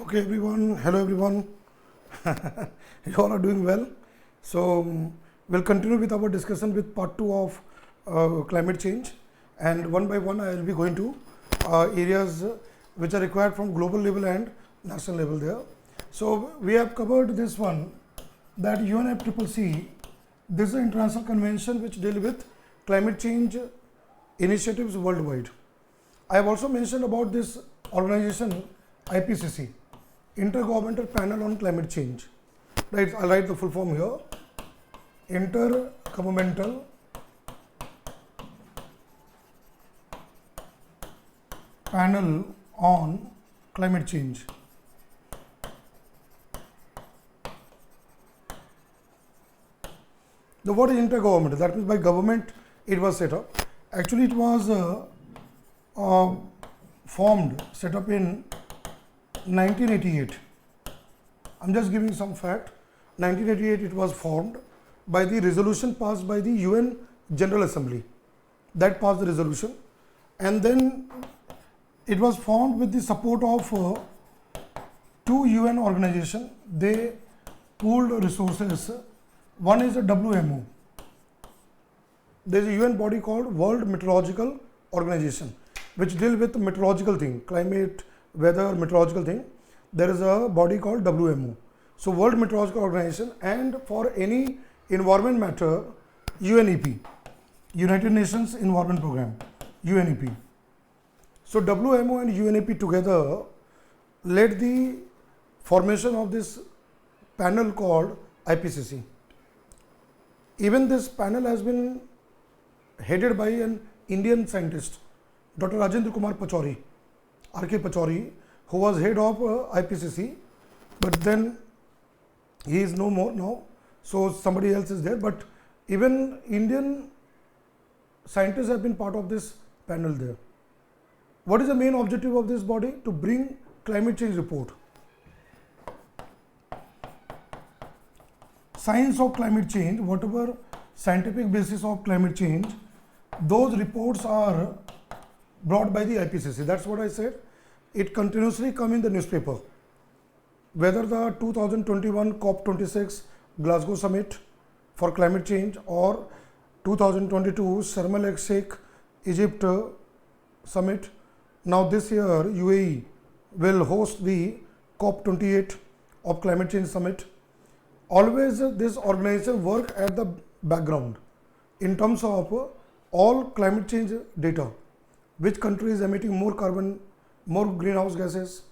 Okay, everyone. Hello, everyone. You all are doing well. So, we'll continue with our discussion with part 2 of climate change, and one by one I will be going to areas which are required from global level and national level there. So, we have covered this one, that UNFCCC, this is an international convention which deal with climate change initiatives worldwide. I have also mentioned about this organization IPCC, Intergovernmental Panel on Climate Change. Right, I'll write the full form here. Intergovernmental Panel on Climate Change. The word is intergovernmental, that means by government it was set up. Actually, it was set up in 1988. I'm just giving some fact. 1988 it was formed by the resolution passed by the UN General Assembly. That passed the resolution, and then it was formed with the support of two UN organizations. They pooled resources. One is the WMO. There is a UN body called World Meteorological Organization, which deal with meteorological thing, climate, weather, meteorological thing. There is a body called WMO. So, World Meteorological Organization, and for any environment matter, UNEP, United Nations Environment Program, UNEP. So, WMO and UNEP together led the formation of this panel called IPCC. Even this panel has been headed by an Indian scientist, Dr. Rajendra Kumar Pachauri, R.K. Pachauri, who was head of IPCC, but then he is no more now, so somebody else is there. But even Indian scientists have been part of this panel there. What is the main objective of this body? To bring climate change report. Science of climate change, whatever scientific basis of climate change, those reports are brought by the IPCC. That's what I said. It continuously come in the newspaper. Whether the 2021 COP26 Glasgow Summit for climate change or 2022 Sharm el Sheikh Egypt Summit. Now this year UAE will host the COP28 of climate change summit. Always this organization work at the background in terms of all climate change data. Which country is emitting more carbon, more greenhouse gases,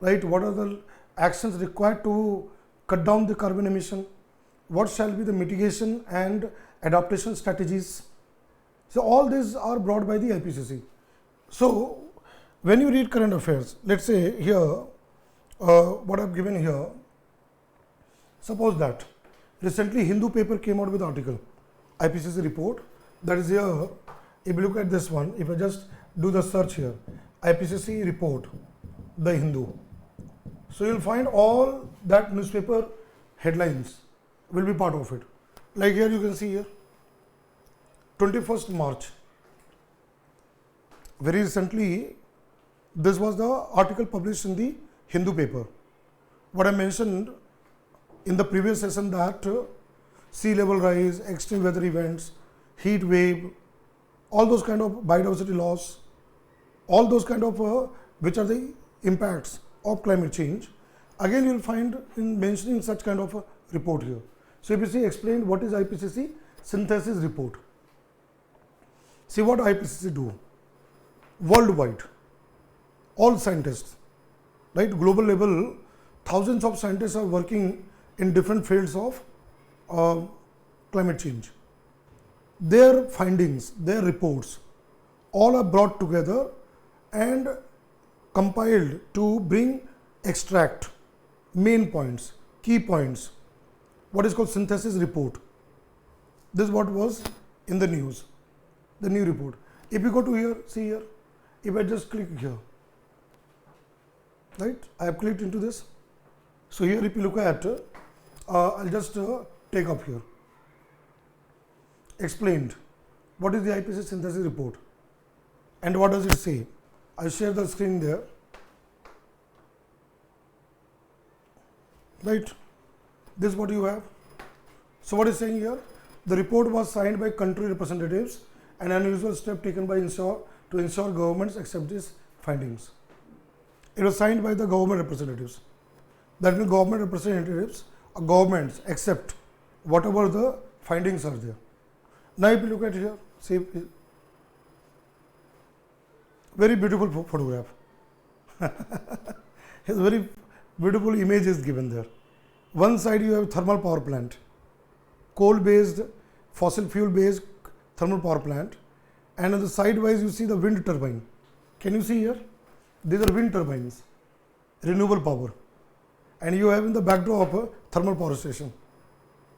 right? What are the actions required to cut down the carbon emission? What shall be the mitigation and adaptation strategies? So all these are brought by the IPCC. So when you read current affairs, let's say here, what I've given here, suppose that recently Hindu paper came out with article, IPCC report, that is here. If you look at this one, if I just do the search here, IPCC report, the Hindu. So you'll find all that newspaper headlines will be part of it. Like here you can see here, 21st March. Very recently, this was the article published in the Hindu paper. What I mentioned in the previous session, that sea level rise, extreme weather events, heat wave, all those kind of biodiversity loss, all those kind of which are the impacts of climate change. Again, you will find in mentioning such kind of a report here. So, IPCC explained what is IPCC Synthesis Report. See what IPCC do. Worldwide, all scientists, right? Global level, thousands of scientists are working in different fields of climate change. Their findings, their reports, all are brought together and compiled to bring extract, main points, key points, what is called synthesis report. This is what was in the news, the new report. If you go to here, see here, if I just click here, right, I have clicked into this. So here if you look at, I'll just take up here. Explained what is the IPCC synthesis report and what does it say. I'll share the screen there. right? This is what you have. So what is saying here? The report was signed by country representatives, an unusual step taken by to ensure governments accept these findings. It was signed by the government representatives. That means government representatives or governments accept whatever the findings are there. Now if you look at here, see, very beautiful photograph. It's very beautiful image is given there. One side you have thermal power plant, coal based, fossil fuel based thermal power plant, and on the sidewise you see the wind turbine. Can you see here? These are wind turbines, renewable power, and you have in the backdrop a thermal power station.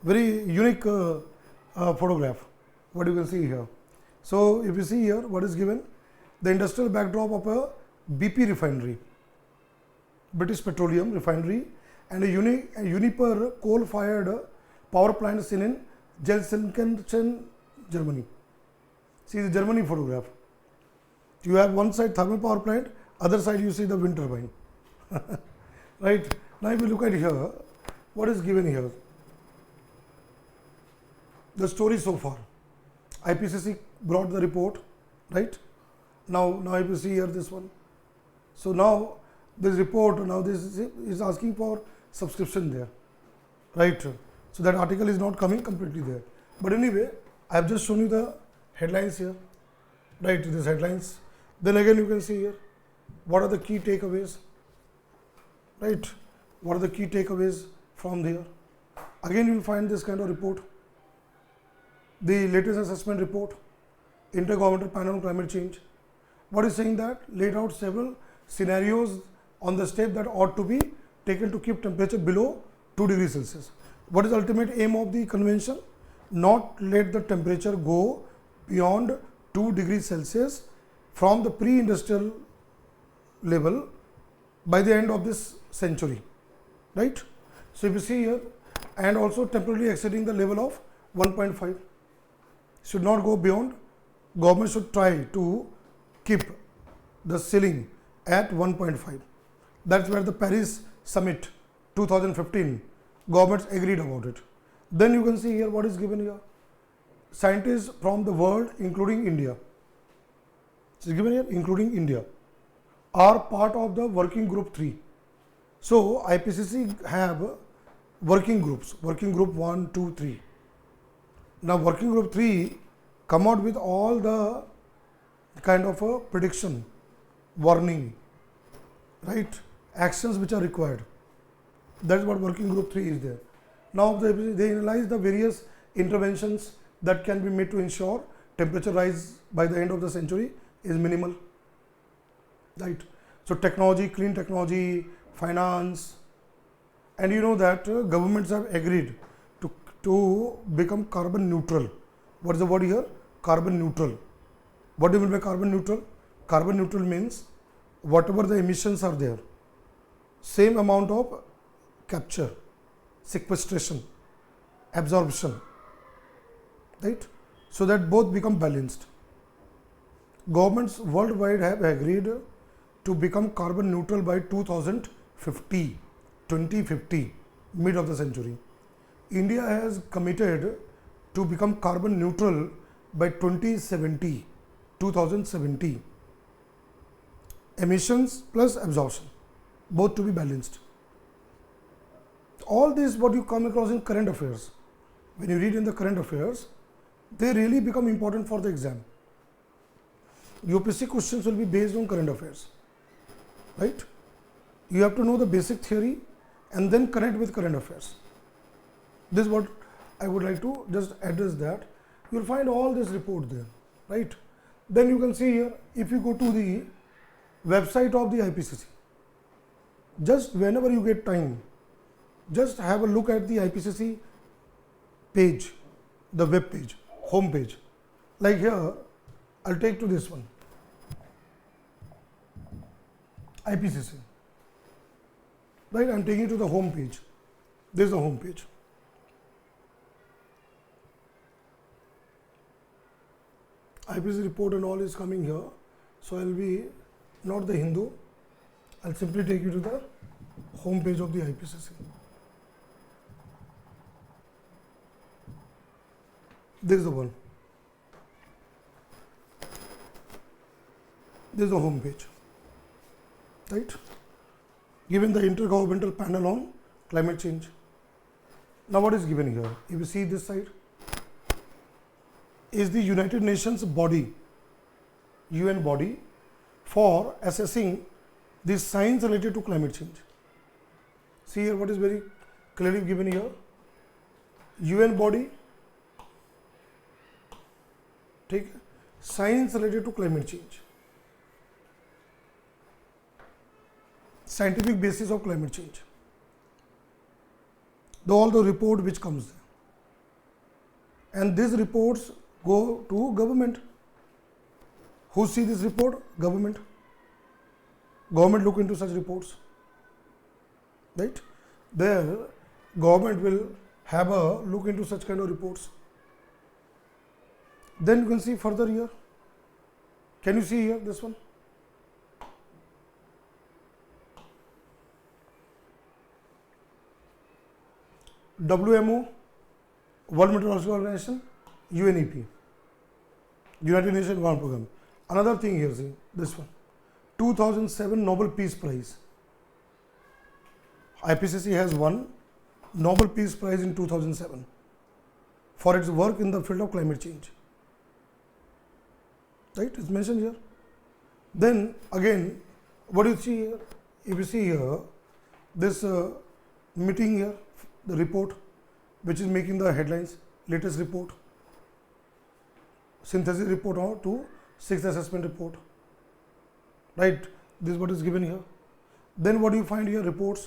Very unique photograph, what you can see here. So if you see here, what is given? The industrial backdrop of a BP refinery, British Petroleum Refinery, and a Uniper coal-fired power plant seen in Gelsenkirchen, Germany. See the Germany photograph. You have one side thermal power plant, other side you see the wind turbine. Right. Now if you look at here, what is given here? The story so far. IPCC brought the report, right? Now if you see here this one. So now this report, now this is asking for subscription there, right? So that article is not coming completely there. But anyway, I have just shown you the headlines here, right? These headlines. Then again you can see here, what are the key takeaways, right? What are the key takeaways from there? Again you will find this kind of report. The latest assessment report, Intergovernmental Panel on Climate Change. What is saying that? Laid out several scenarios on the step that ought to be taken to keep temperature below 2 degrees Celsius. What is the ultimate aim of the convention? Not let the temperature go beyond 2 degrees Celsius from the pre-industrial level by the end of this century, right? So if you see here, and also temporarily exceeding the level of 1.5, should not go beyond. Government should try to keep the ceiling at 1.5. That's where the Paris Summit 2015 governments agreed about it. Then you can see here what is given here. Scientists from the world, including India, it is given here, including India, are part of the working group 3. So IPCC have working groups, working group 1, 2, 3. Now working group 3 come out with all the kind of a prediction, warning, right, actions which are required. That is what working group 3 is there. Now they analyze the various interventions that can be made to ensure temperature rise by the end of the century is minimal, right? So technology, clean technology, finance, and you know that governments have agreed to become carbon neutral. What is the word here? Carbon neutral. What do you mean by carbon neutral? Carbon neutral means whatever the emissions are there, same amount of capture, sequestration, absorption, right? So that both become balanced. Governments worldwide have agreed to become carbon neutral by 2050, mid of the century. India has committed to become carbon neutral by 2070. Emissions plus absorption, both to be balanced. All this what you come across in current affairs. When you read in the current affairs, they really become important for the exam. UPSC questions will be based on current affairs, right? You have to know the basic theory and then connect with current affairs. This is what I would like to just address that. You will find all this report there, right? Then you can see here, if you go to the website of the IPCC, just whenever you get time, just have a look at the IPCC page, the web page, home page. Like here, I'll take to this one, IPCC, right? I'm taking to the home page. This is the home page. IPCC report and all is coming here. So I'll be not the Hindu. I'll simply take you to the home page of the IPCC. This is the one. This is the home page, right? Given the Intergovernmental Panel on Climate Change. Now what is given here? If you see this side, is the United Nations body, UN body, for assessing the science related to climate change. See here what is very clearly given here. UN body, take science related to climate change. Scientific basis of climate change. All the report which comes there. And these reports go to government. Who see this report? Government. Government look into such reports. Right? There, government will have a look into such kind of reports. Then you can see further here. Can you see here this one? WMO, World Meteorological Organization, UNEP, United Nations Environment Program. Another thing here, see this one, 2007 Nobel Peace Prize. IPCC has won Nobel Peace Prize in 2007 for its work in the field of climate change. Right? It's mentioned here. Then again, what do you see here? If you see here, this meeting here, the report which is making the headlines, latest report, synthesis report on to 6th assessment report. Right? This is what is given here. Then what do you find here? Reports,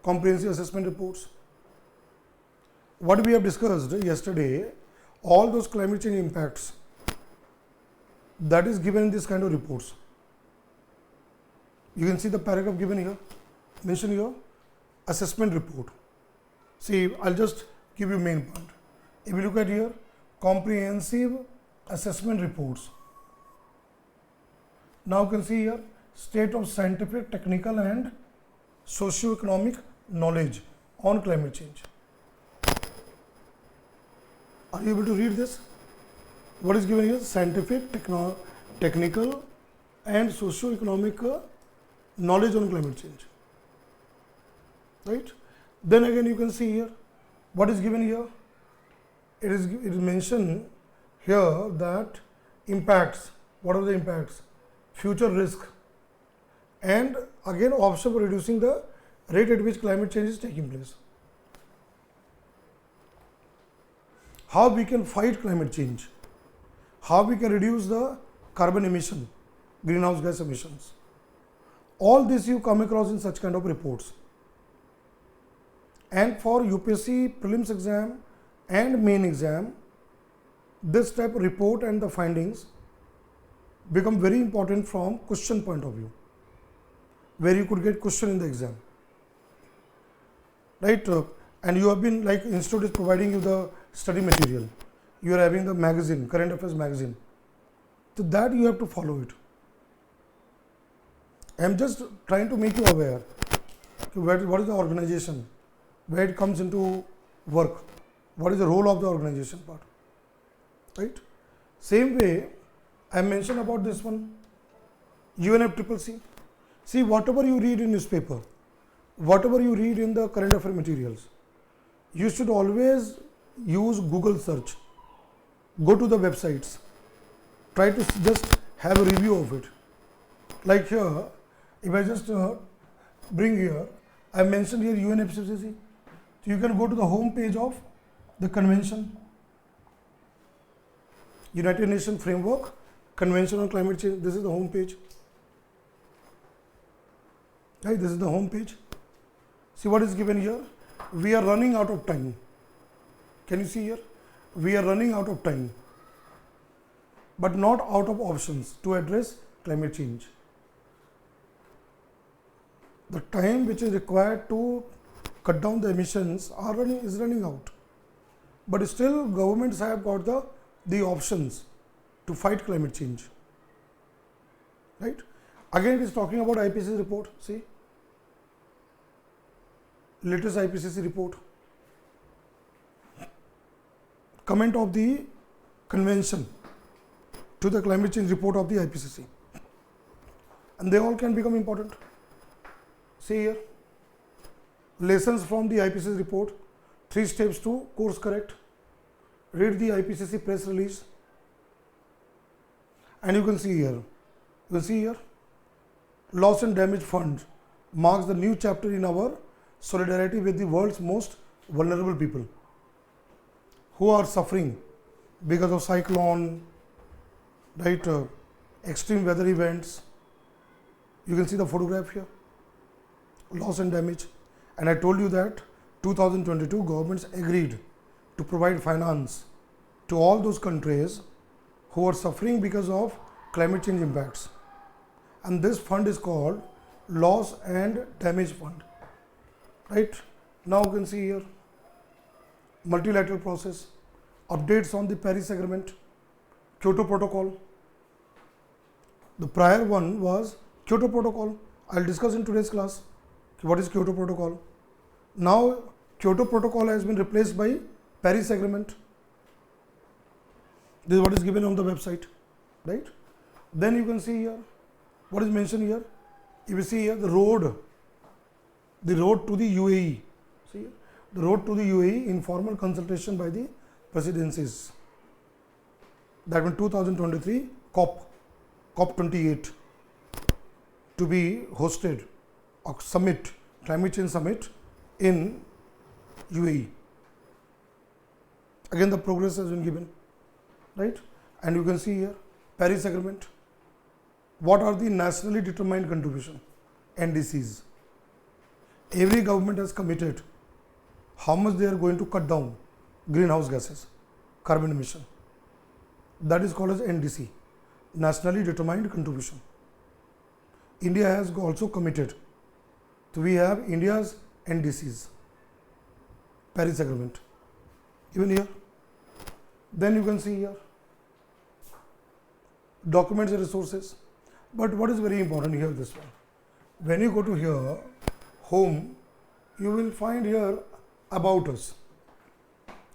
comprehensive assessment reports. What we have discussed yesterday, all those climate change impacts that is given in this kind of reports. You can see the paragraph given here, mentioned here, assessment report. See, I'll just give you main point. If you look at here, comprehensive assessment reports. Now you can see here, state of scientific, technical and socio-economic knowledge on climate change. Are you able to read this? What is given here? Scientific, technical and socio-economic knowledge on climate change. Right? Then again you can see here, what is given here? It is mentioned here that impacts, what are the impacts? Future risk, and again option for reducing the rate at which climate change is taking place. How we can fight climate change, how we can reduce the carbon emission, greenhouse gas emissions. All this you come across in such kind of reports. And for UPSC prelims exam and main exam, this type of report and the findings become very important from question point of view, where you could get question in the exam. Right? And you have been, like, institute is providing you the study material. You are having the magazine, current affairs magazine. So that you have to follow it. I am just trying to make you aware what is the organization, where it comes into work, what is the role of the organization part. Right? Same way, I mentioned about this one, UNFCCC. See, whatever you read in newspaper, whatever you read in the current affair materials, you should always use Google search. Go to the websites. Try to just have a review of it. Like here, if I just bring here, I mentioned here UNFCCC. So you can go to the home page of the convention. United Nations Framework, Convention on Climate Change. This is the home page. Right, this is the home page. See what is given here. We are running out of time. Can you see here? We are running out of time, but not out of options to address climate change. The time which is required to cut down the emissions is running out. But still governments have got the options to fight climate change. Right? Again it is talking about IPCC report. See, latest IPCC report. comment of the convention to the climate change report of the IPCC, and they all can become important. See here, lessons from the IPCC report, 3 steps to course correct, read the IPCC press release, and you can see here, loss and damage fund marks the new chapter in our solidarity with the world's most vulnerable people who are suffering because of cyclone, right, extreme weather events. You can see the photograph here, loss and damage. And I told you that 2022 governments agreed to provide finance to all those countries who are suffering because of climate change impacts. And this fund is called loss and damage fund, right? Now you can see here, multilateral process, updates on the Paris Agreement, KYOTO Protocol. The prior one was KYOTO Protocol. I'll discuss in today's class what is KYOTO Protocol. Now KYOTO Protocol has been replaced by Paris Agreement. This is what is given on the website, right? Then you can see here what is mentioned here. If you see here, the road to the UAE. See here, the road to the UAE, informal consultation by the presidencies. That means 2023 COP28 to be hosted, a summit, climate change summit in UAE. Again, the progress has been given, right? And you can see here, Paris Agreement. What are the nationally determined contribution, NDCs? Every government has committed how much they are going to cut down greenhouse gases, carbon emission. That is called as NDC, nationally determined contribution. India has also committed. So we have India's NDCs, Paris Agreement. Even here. Then you can see here, documents and resources. But what is very important here, this one. When you go to here, home, you will find here about us.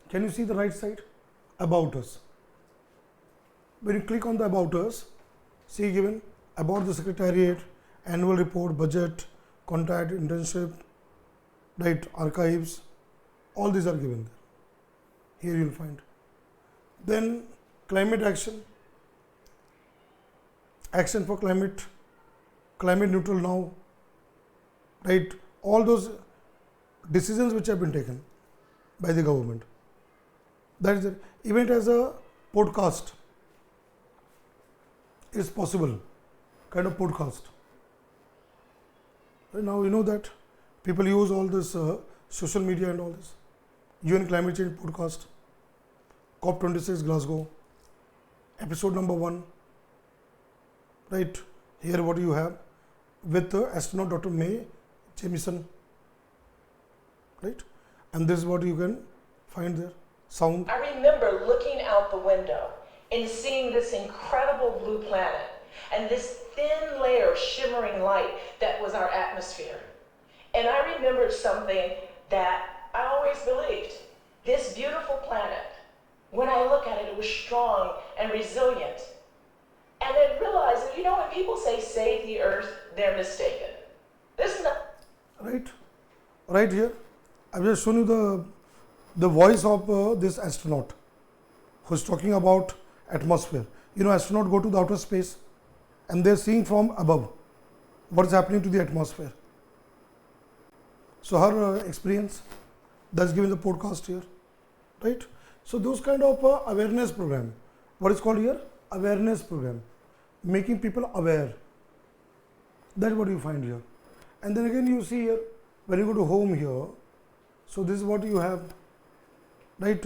Can you see the right side? About us. When you click on the about us, see given about the secretariat, annual report, budget, contact, internship, right, archives, all these are given there. Here you will find. Then climate action, action for climate, climate neutral now, right, all those decisions which have been taken by the government. That is it. Even as a podcast is possible, kind of podcast. Right now you know that people use all this social media and all this. UN Climate Change podcast, COP26 Glasgow, episode number 1. Right, here what you have with astronaut Dr. Mae Jemison, right, and this is what you can find there, sound. I remember looking out the window and seeing this incredible blue planet and this thin layer of shimmering light that was our atmosphere. And I remembered something that I always believed. This beautiful planet, when I look at it, it was strong and resilient. And then realize that, you know, when people say save the earth, they're mistaken. This is not right here. I've just shown you the voice of this astronaut who's talking about atmosphere. You know, astronauts go to the outer space and they're seeing from above what is happening to the atmosphere. So her experience, that's given the podcast here, right? So those kind of awareness program, what is called here? Awareness program, making people aware. That's what you find here. And then again you see here, when you go to home here, so this is what you have, right,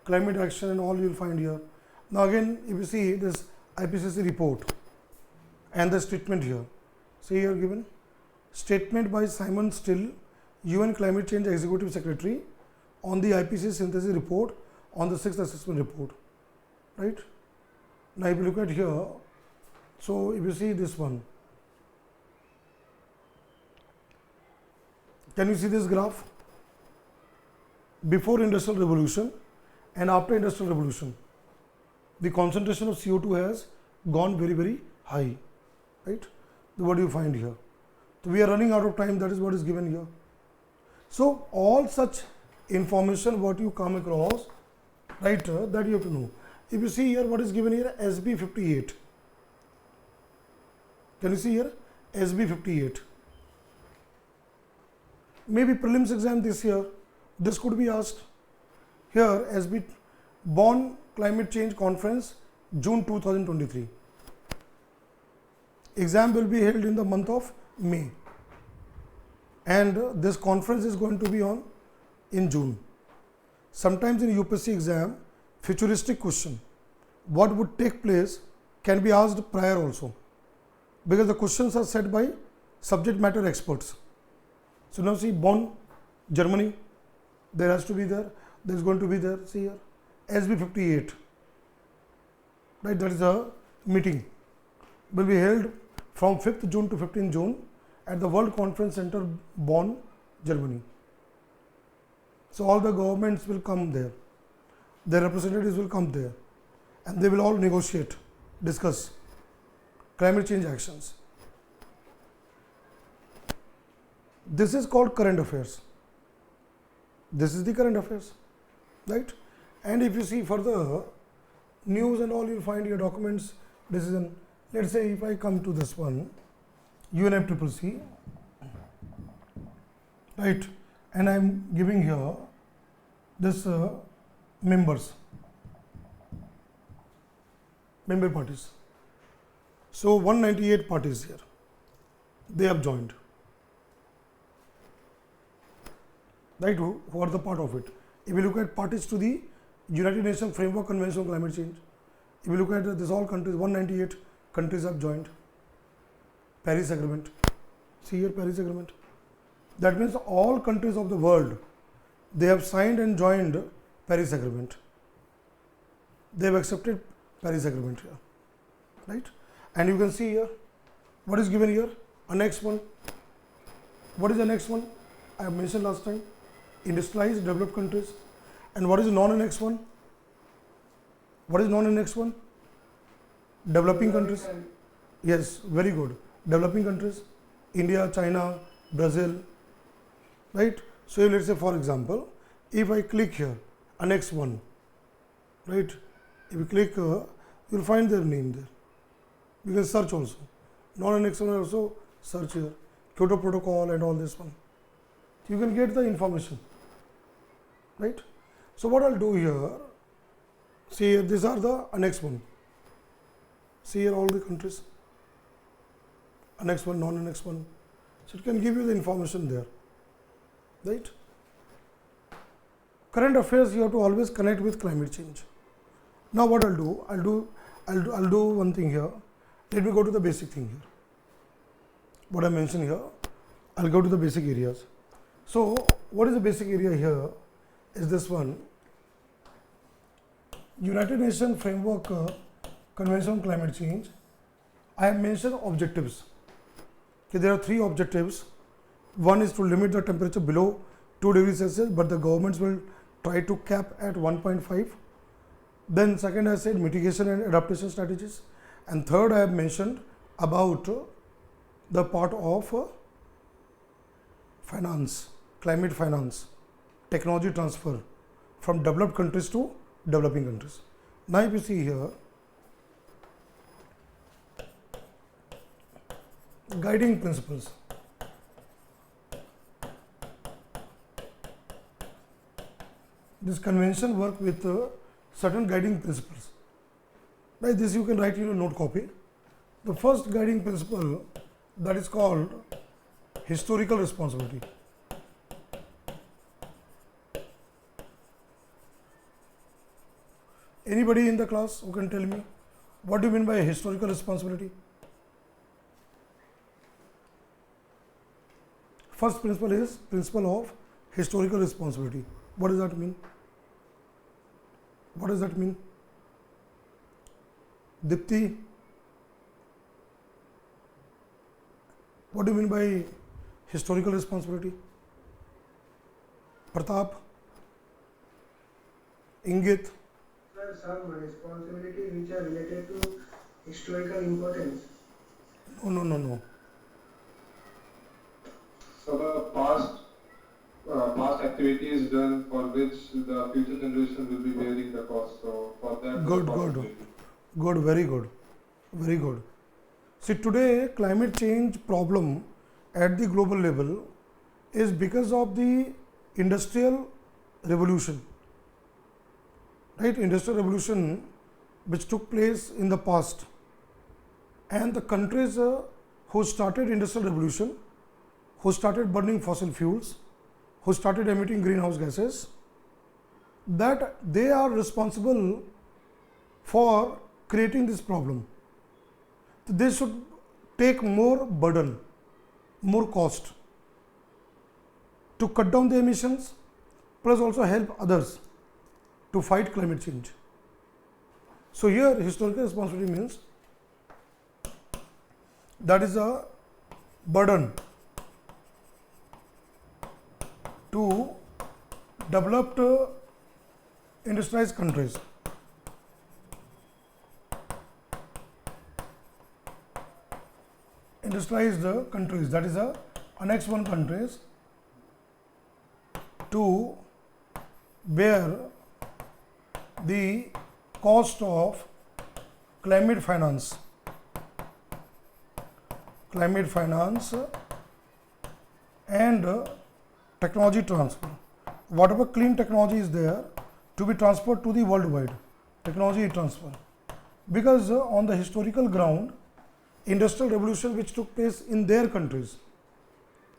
climate action and all you will find here. Now again, if you see this IPCC report and the statement here, see here given, statement by Simon Still, UN Climate Change Executive Secretary on the IPC Synthesis Report on the 6th Assessment Report, right. Now if you look at here, so if you see this one, can you see this graph? Before Industrial Revolution and after industrial revolution, the concentration of CO2 has gone very, very high, right? So what do you find here? So we are running out of time, that is what is given here. So all such information what you come across, right, that you have to know. If you see here what is given here, SB 58. Can you see here? SB 58. Maybe prelims exam this year, this could be asked. Here, SB Bonn Climate Change Conference, June 2023. Exam will be held in the month of May. And this conference is going to be on in June. Sometimes in UPSC exam, futuristic question, what would take place can be asked prior also, because the questions are set by subject matter experts. So now see Bonn, Germany, there has to be there is going to be there, see here, SB 58, right, that is a meeting, will be held from 5th June to 15th June at the World Conference Center, Bonn, Germany. So all the governments will come there, their representatives will come there, and they will all negotiate, discuss climate change actions. This is called current affairs. This is the current affairs, right? And if you see further news and all, you find your documents decision. Let's say if I come to this one, UNFCCC, right, and I am giving here this member parties. So 198 parties here, they have joined, right, who are the part of it. If you look at parties to the United Nations Framework Convention on Climate Change, if you look at this, all countries, 198 countries have joined. Paris Agreement, see here Paris Agreement. That means all countries of the world, they have signed and joined Paris Agreement. They have accepted Paris Agreement here, right? And you can see here, what is given here? Annex 1. What is Annex 1? I have mentioned last time, industrialized developed countries. And what is non-Annex 1? What is non-Annex 1? Developing countries. Yes, very good. Developing countries, India, China, Brazil, right? So let's say for example, if I click here, Annex 1, right? If you click, you will find their name there. You can search also. Non-Annex 1 also search here, KYOTO Protocol and all this one. You can get the information, right? So what I'll do here, see here, these are the Annex 1. See here all the countries, Annex 1, non-Annex 1. So it can give you the information there, right? Current affairs, you have to always connect with climate change. Now what I'll do one thing here. Let me go to the basic thing here. What I mentioned here, I'll go to the basic areas. So what is the basic area here? Is this one, United Nations Framework Convention on Climate Change. I have mentioned objectives. Okay, there are 3 objectives. One is to limit the temperature below 2 degrees Celsius, but the governments will try to cap at 1.5. Then second, I said mitigation and adaptation strategies. And third, I have mentioned about the part of finance, climate finance, technology transfer from developed countries to developing countries. Now if you see here, guiding principles. This convention work with certain guiding principles. By this you can write in your note copy. The first guiding principle, that is called historical responsibility. Anybody in the class who can tell me what do you mean by historical responsibility? First principle is principle of historical responsibility. What does that mean? What does that mean? Dipti, what do you mean by historical responsibility? Pratap, Ingit. Sir, some responsibilities which are related to historical importance. No. So the past activities done for which the future generation will be bearing the cost. So for that Good. Good, very good. See, today climate change problem at the global level is because of the industrial revolution. Right? Industrial revolution which took place in the past, and the countries who started industrial revolution, who started burning fossil fuels, who started emitting greenhouse gases, that they are responsible for creating this problem. They should take more burden, more cost to cut down the emissions, plus also help others to fight climate change. So here historical responsibility means that is a burden to developed industrialized countries. Industrialized countries, that is a Annex 1 countries, to bear the cost of climate finance and technology transfer. Whatever clean technology is there to be transferred to the worldwide technology transfer, because on the historical ground, industrial revolution which took place in their countries,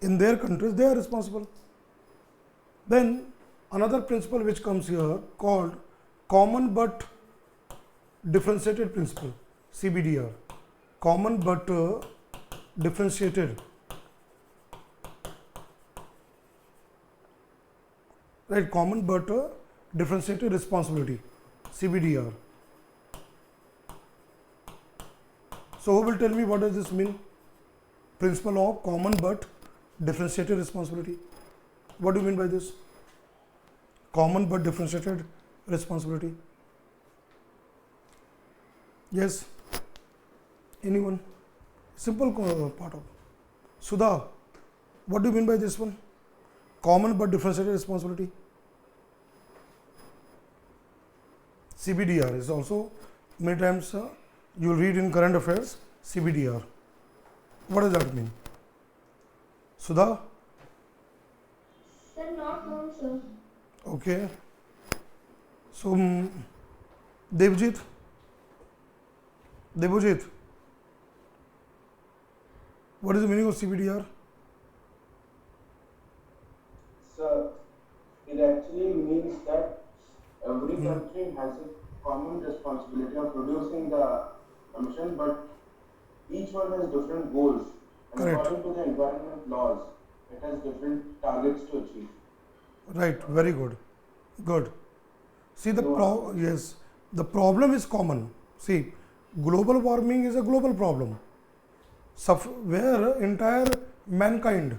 they are responsible. Then another principle which comes here called common but differentiated principle, CBDR, common but differentiated, right? Common but differentiated responsibility, CBDR. So who will tell me what does this mean? Principle of common but differentiated responsibility. What do you mean by this? Common but differentiated responsibility. Yes? Anyone? Simple part of. Sudha, what do you mean by this one? Common but differentiated responsibility. CBDR is also many times you will read in current affairs, CBDR. What does that mean? Sudha? Sir, not known, sir. Okay. So, Devjit? Devojit? What is the meaning of CBDR? Sir, it actually means that every country has a common responsibility of reducing the emission, but each one has different goals. And Correct. according to the environment laws, it has different targets to achieve. Right, very good. Good. See, the problem is common. See, global warming is a global problem. Where entire mankind,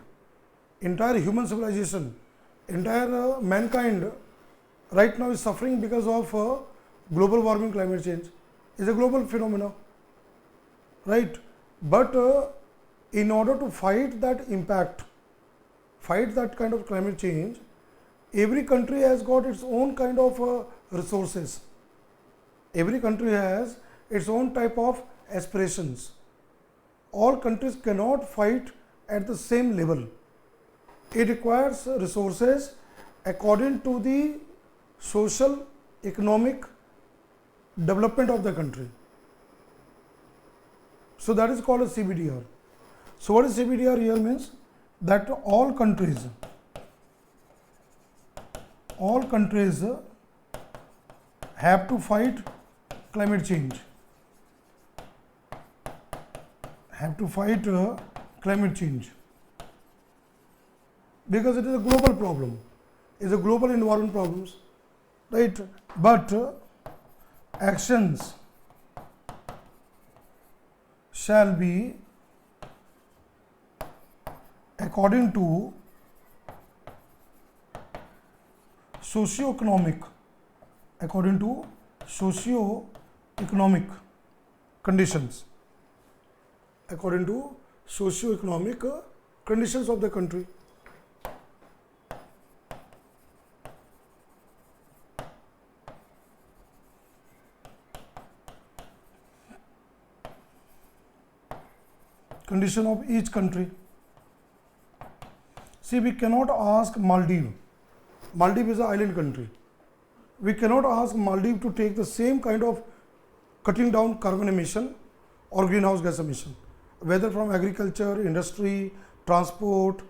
entire human civilization, entire mankind right now is suffering because of global warming, climate change. Is a global phenomena, right? But in order to fight that impact, fight that kind of climate change, every country has got its own kind of resources. Every country has its own type of aspirations. All countries cannot fight at the same level. It requires resources according to the social, economic development of the country. So that is called a CBDR. So what is CBDR here means? That all countries have to fight climate change. Have to fight climate change. Because it is a global problem. It is a global environment problems. Right? But actions shall be according to socio-economic according to socio-economic conditions, according to socio-economic conditions of the country. Condition of each country. See, we cannot ask Maldives. Maldives is an island country. We cannot ask Maldives to take the same kind of cutting down carbon emission or greenhouse gas emission, whether from agriculture, industry, transport,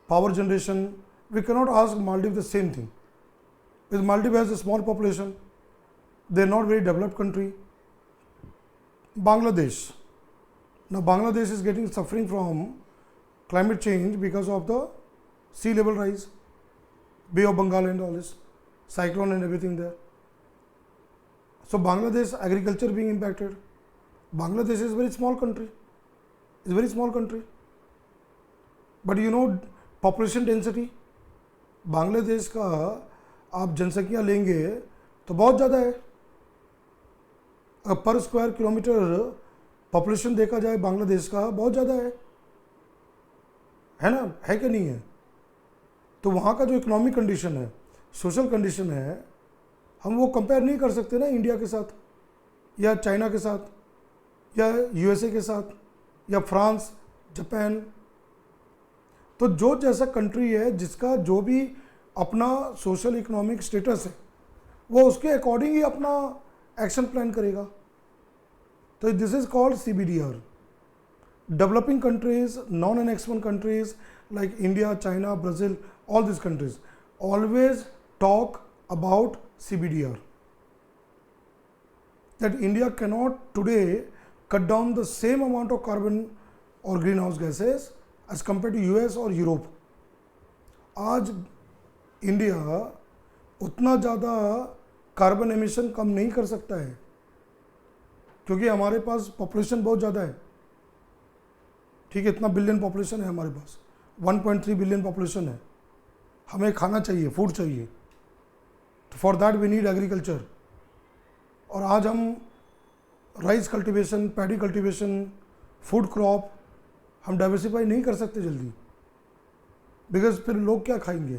power generation. We cannot ask Maldives the same thing. Because Maldives has a small population. They are not very developed country. Bangladesh. Now Bangladesh is getting suffering from climate change because of the sea level rise, Bay of Bengal and all this, cyclone and everything there. So Bangladesh agriculture being impacted. Bangladesh is a very small country. It's a very small country. But you know population density, Bangladesh का आप जनसंख्या लेंगे तो बहुत ज़्यादा है. पर square kilometre population देखा जाए बांग्लादेश का बहुत ज़्यादा है ना, है कि नहीं है? तो वहाँ का जो इकोनॉमिक कंडीशन है, सोशल कंडीशन है, हम वो कंपेयर नहीं कर सकते ना इंडिया के साथ या चाइना के साथ या यूएसए के साथ या फ्रांस, जापान. तो जो जैसा कंट्री है जिसका जो भी अपना सोशल इकोनॉमिक स्टेटस है वो उसके अकॉर्डिंग ही अपना एक्शन प्लान करेगा. तो this is called CBDR. Developing countries, non-Annex 1 countries like India, China, Brazil, all these countries always talk about CBDR. That India cannot today cut down the same amount of carbon or greenhouse gases as compared to US or Europe. आज India उतना ज़्यादा carbon emission कम नहीं कर सकता है क्योंकि हमारे पास population बहुत ज़्यादा है. ठीक है, इतना बिलियन पॉपुलेशन है हमारे पास, 1.3 बिलियन पॉपुलेशन है. हमें खाना चाहिए, फूड चाहिए, तो for that we need agriculture. और आज हम rice cultivation, paddy cultivation, food crop हम डाइवर्सिफाई नहीं कर सकते जल्दी, बिकॉज फिर लोग क्या खाएंगे,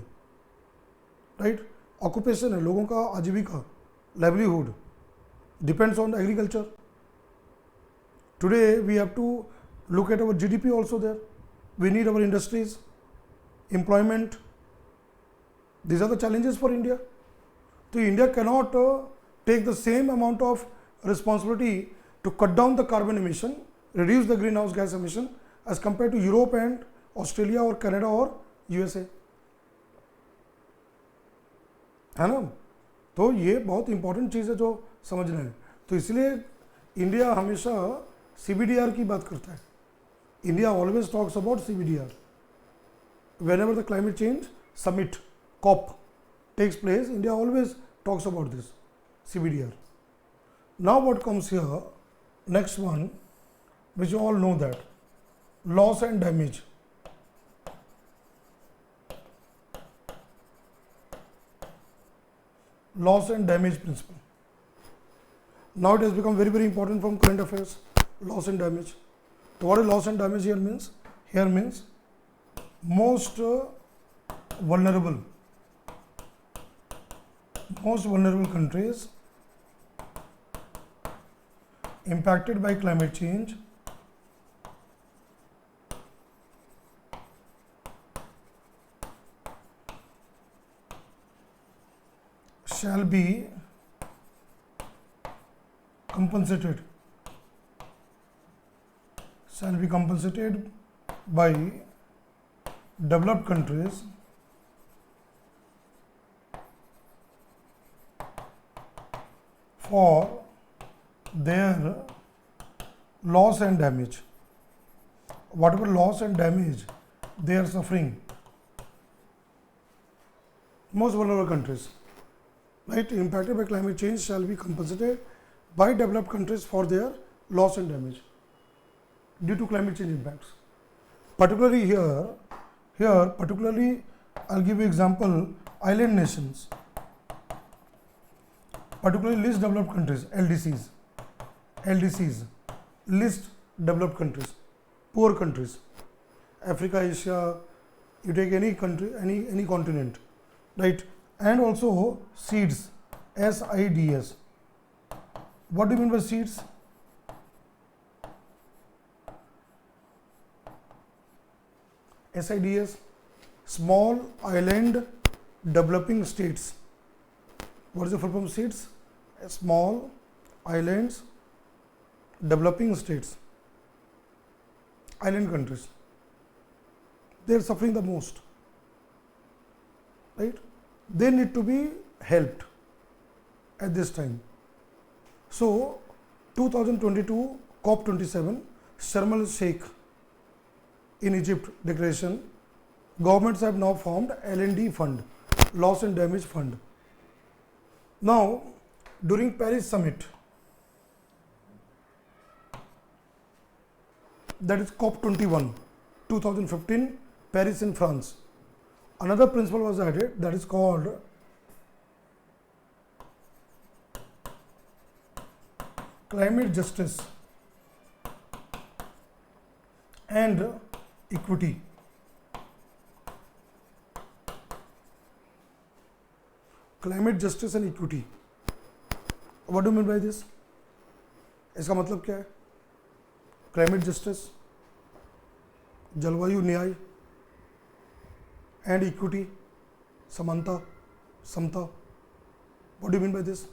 राइट? ऑक्यूपेशन है लोगों का, आजीविका, livelihood depends on agriculture. Today we have to look at our GDP also there. We need our industries, employment. These are the challenges for India. So India cannot take the same amount of responsibility to cut down the carbon emission, reduce the greenhouse gas emission as compared to Europe and Australia or Canada or USA. है ना? तो ये बहुत important चीज़ है जो समझना है. तो इसलिए इंडिया हमेशा CBDR की बात करता है. India always talks about CBDR. Whenever the climate change summit, COP, takes place, India always talks about this, CBDR. Now what comes here, next one, which you all know that, loss and damage. Loss and damage principle. Now it has become very, very important from current affairs, loss and damage. So what is loss and damage here means? Here means most vulnerable countries impacted by climate change shall be compensated by developed countries for their loss and damage. Whatever loss and damage they are suffering, most vulnerable countries, right, impacted by climate change shall be compensated by developed countries for their loss and damage due to climate change impacts. Particularly here particularly I'll give you example, island nations. particularly least developed countries, LDCs, least developed countries, poor countries, Africa, Asia, you take any country, any continent, right? And also seeds, SIDS. What do you mean by seeds? SIDS, small island developing states. What is the full form of seeds? Small islands developing states, island countries. They are suffering the most, right? They need to be helped at this time. So 2022 COP27 Sharm el Sheikh in Egypt declaration, governments have now formed L&D fund, loss and damage fund. Now during Paris summit, that is COP21 2015 Paris in France, another principle was added, that is called climate justice and equity. Climate justice and equity. What do you mean by this? इसका मतलब क्या है? Climate justice, जलवायु न्याय and equity, समानता, समता. What do you mean by this?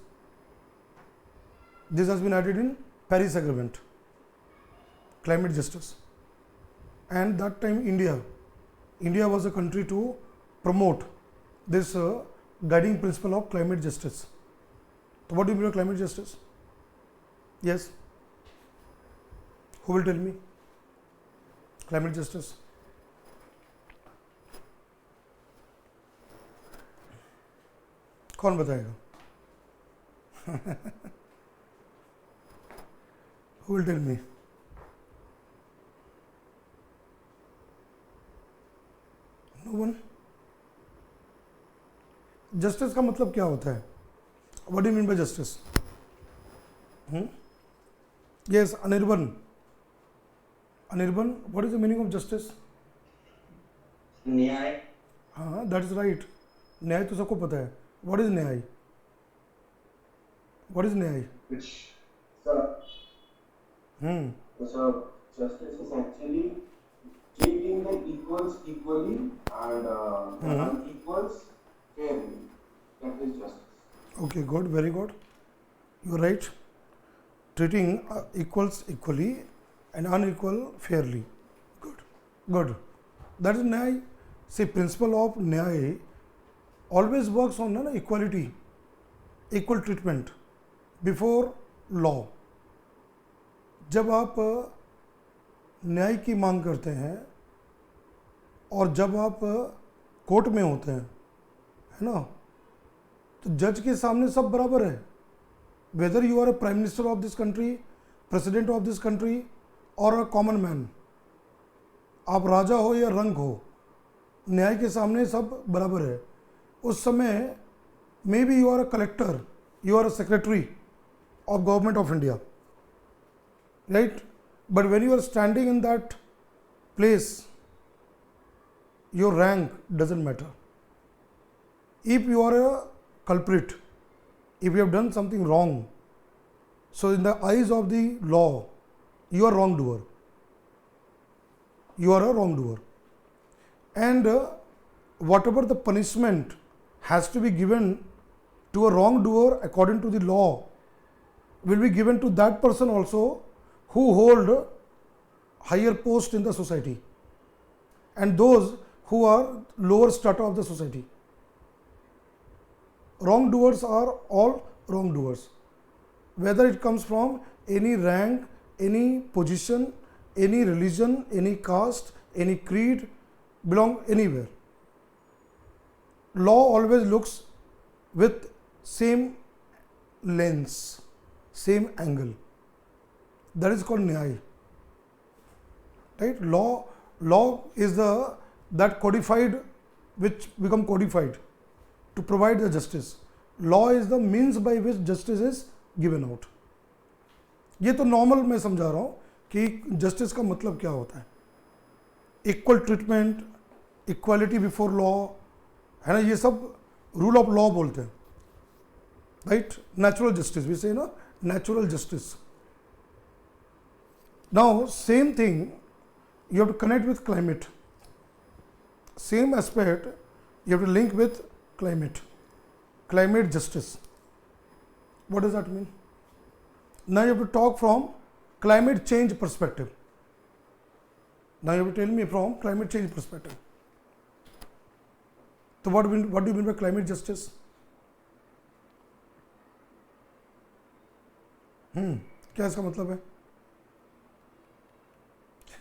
This has been added in Paris Agreement, climate justice. And that time India was a country to promote this guiding principle of climate justice. So what do you mean by climate justice? Yes. Who will tell me? Climate justice. कौन बताएगा? Who will tell me? No one. Justice का मतलब क्या होता है? What do you mean by justice? Yes, Anirban. Anirban, what is the meaning of justice? न्याय. हाँ, that is right. न्याय तो सबको पता है. What is न्याय? What is न्याय? Which, sir. So justice is actually treating the equals equally and the unequals fairly. That is justice. Okay, good, very good. You are right. Treating equals equally and unequal fairly. Good, good. That is न्याय. See, principle of न्याय always works on equality, equal treatment before law. जब आप न्याय की मांग करते हैं और जब आप कोर्ट में होते हैं, है ना, तो जज के सामने सब बराबर है. Whether you are a prime minister of this country, president of this country और अ कॉमन मैन, आप राजा हो या रंक हो, न्याय के सामने सब बराबर है. उस समय maybe you are a collector, you are a secretary of government of India, right? But when you are standing in that place, your rank doesn't matter. If you are a culprit, if you have done something wrong, so in the eyes of the law, you are wrongdoer. You are a wrongdoer. And whatever the punishment has to be given to a wrongdoer according to the law will be given to that person also who hold higher post in the society and those who are lower strata of the society. Wrongdoers are all wrongdoers, whether it comes from any rank, any position, any religion, any caste, any creed, belong anywhere. Law always looks with same lens, same angle. That is called न्याय, right? Law is that codified, which become codified to provide the justice. law is the means by which justice is given out. ये तो normal मैं समझा रहा हूँ कि justice का मतलब क्या होता है. Equal treatment, equality before law, है ना, ये सब रूल ऑफ लॉ बोलते हैं, राइट. नेचुरल जस्टिस, वी से ना natural justice. Now same thing you have to connect with climate. Same aspect you have to link with climate. Climate justice. What does that mean? Now you have to talk from climate change perspective. Now you have to tell me from climate change perspective. So what do you mean by climate justice? क्या इसका मतलब है?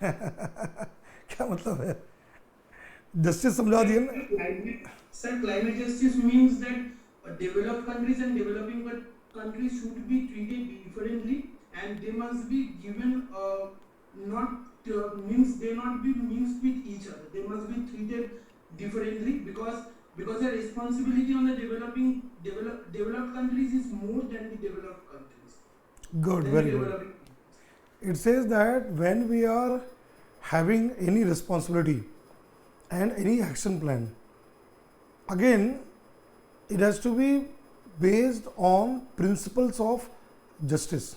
क्या मतलब है? Justice समझा दिया ना. Sir, climate justice means that developed countries and developing countries should be treated differently, and they must be given means they not be mixed with each other. They must be treated differently because the responsibility on the developed countries is more than the developed countries. Good, very good. It says that when we are having any responsibility and any action plan, again it has to be based on principles of justice,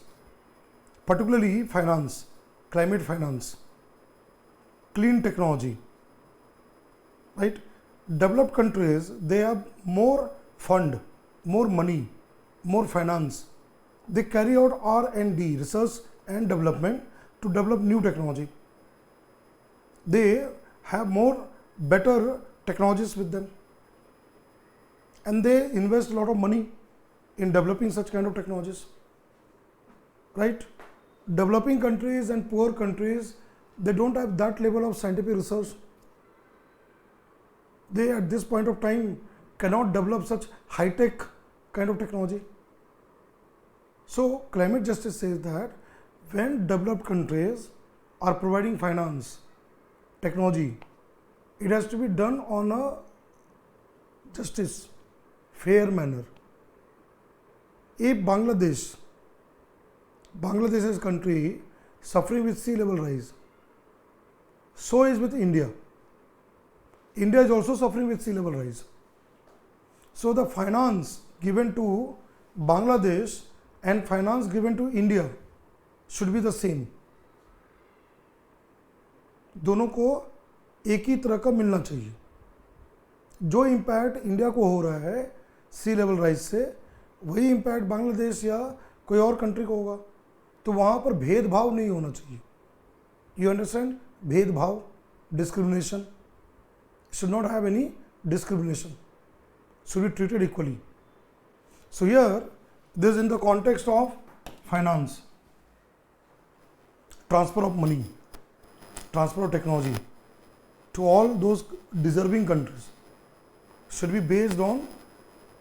particularly finance, climate finance, clean technology, right. Developed countries, they have more fund, more money, more finance. They carry out R&D, research and development, to develop new technology. They have more better technologies with them, and they invest a lot of money in developing such kind of technologies, right. Developing countries and poor countries, they don't have that level of scientific research. They at this point of time cannot develop such high-tech kind of technology. So climate justice says that when developed countries are providing finance, technology, it has to be done on a justice, fair manner. If Bangladesh is a country suffering with sea level rise, so is with India. India is also suffering with sea level rise. So the finance given to Bangladesh and finance given to India should be the same. दोनों को एक ही तरह का मिलना चाहिए. जो impact India को हो रहा है सी लेवल राइज से, वही इम्पैक्ट बांग्लादेश या कोई और कंट्री को होगा. तो वहाँ पर भेदभाव नहीं होना चाहिए. You understand? भेदभाव, discrimination, should not have any discrimination, should be treated equally. So here this is in the context of finance, transfer of money, transfer of technology to all those deserving countries should be based on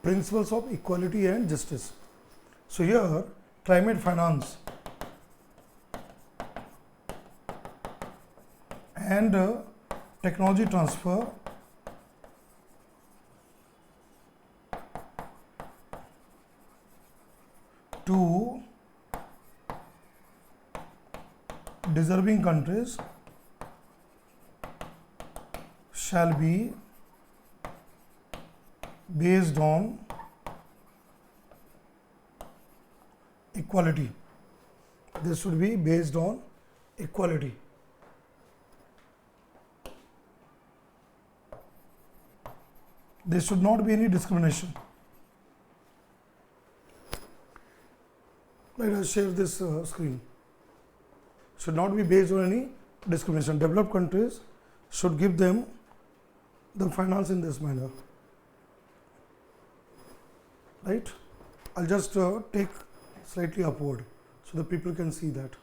principles of equality and justice. So here climate finance and technology transfer to deserving countries shall be based on equality. This should be based on equality. There should not be any discrimination. Let us share this screen. Should not be based on any discrimination. Developed countries should give them the finance in this manner. Right? I'll just take slightly upward so that people can see that.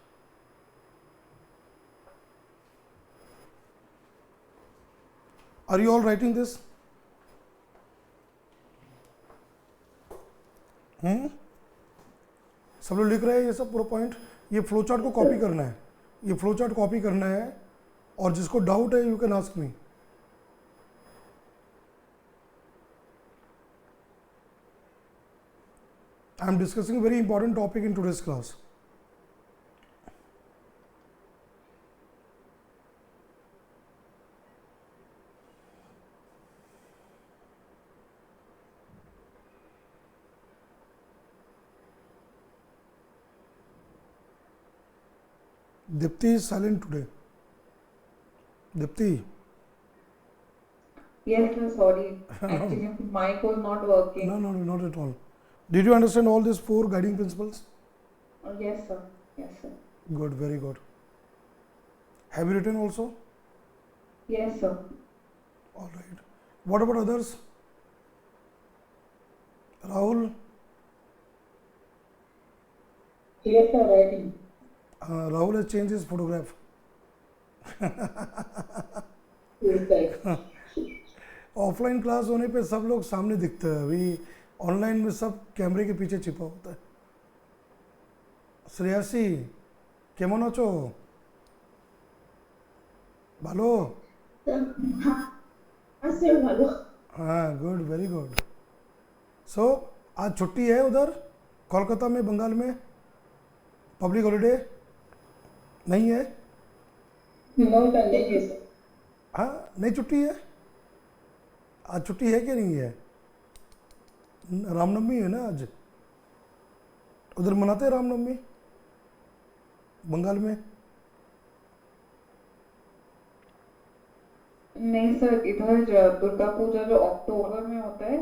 Are you all writing this? सब लोग लिख रहे हैं ये सब पूरा point. ये flow chart को कॉपी करना है. ये फ्लो चार्ट कॉपी करना है, और जिसको डाउट है you can ask me. I am discussing a very important topic in today's class. Dipti is silent today. Dipti. Yes, sir, sorry. Actually, mic was not working. No, not at all. Did you understand all these 4 guiding principles? Yes, sir. Yes, sir. Good, very good. Have you written also? Yes, sir. All right. What about others? Rahul? Yes, sir, writing. Rahul has changed his photograph. Offline class होने पे सब लोग सामने दिखते हैं, अभी online में सब कैमरे के पीछे छिपा होता है. श्रेयासी केमन आछो? ভালো? हाँ, गुड, वेरी गुड. सो आज छुट्टी है उधर कोलकाता में, बंगाल में? पब्लिक हॉलीडे नहीं है? हाँ, नहीं छुट्टी है? आज छुट्टी है कि नहीं है? रामनवमी है ना आज? उधर मनाते हैं रामनवमी बंगाल में? नहीं सर, इधर दुर्गा पूजा जो अक्टूबर में होता है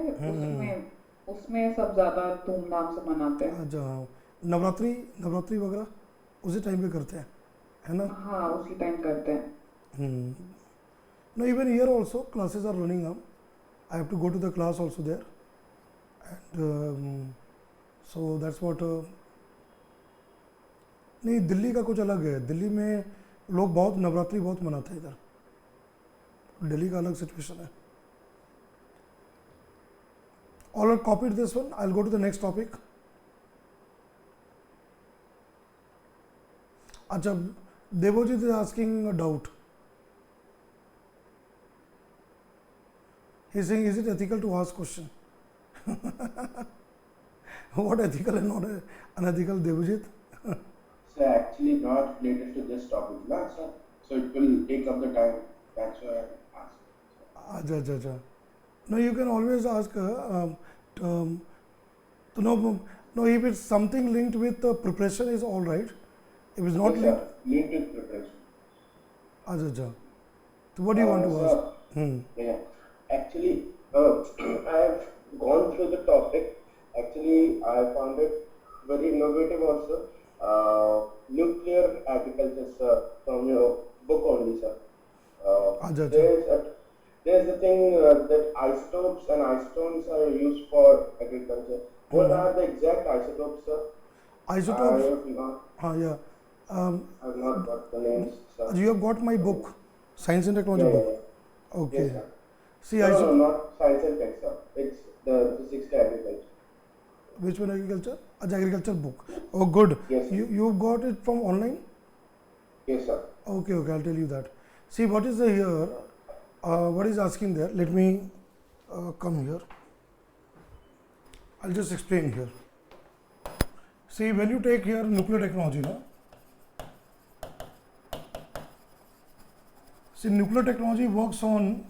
उसमें सब ज्यादा धूमधाम से मनाते हैं. अच्छा, नवरात्रि वगैरह उसी टाइम पे करते हैं, है ना? हाँ, उसी टाइम करते हैं. No, even here also classes are running up. I have to go to the class also there, and so that's what. नहीं, दिल्ली का कुछ अलग है. दिल्ली में लोग बहुत नवरात्रि बहुत मनाते हैं इधर. दिल्ली का अलग सिचुएशन है. All right, copied this one. I'll go to the next topic. अच्छा, Devojit is asking a doubt. He's saying, is it ethical to ask question? What ethical and not unethical, Devojit? So actually not related to this topic, na, sir. So it will take up the time. That's why I asked. Acha. No, you can always ask. To know, no, if it's something linked with preparation is all right. If it's not Yes, linked, sir. Linked with preparation. acha. So what do you want to ask? Sir, yeah. Actually, I have gone through the topic. Actually, I found it very innovative also. Nuclear agriculture, sir, from your book only, sir. Acha. There's a thing that isotopes and isotones are used for agriculture. What are the exact isotopes, sir? Isotopes? I have not got the names, sir. You have got my book, Science and Technology book. Okay. Yes, sir. See, No, not science and tech, sir. It's the physics to agriculture. Which one, agriculture? Agriculture book. Oh, good. Yes. You got it from online? Yes, sir. Okay, I'll tell you that. See, what is the here? What is asking there? Let me come here. I'll just explain here. See, when you take here nuclear technology, no? See, nuclear technology works on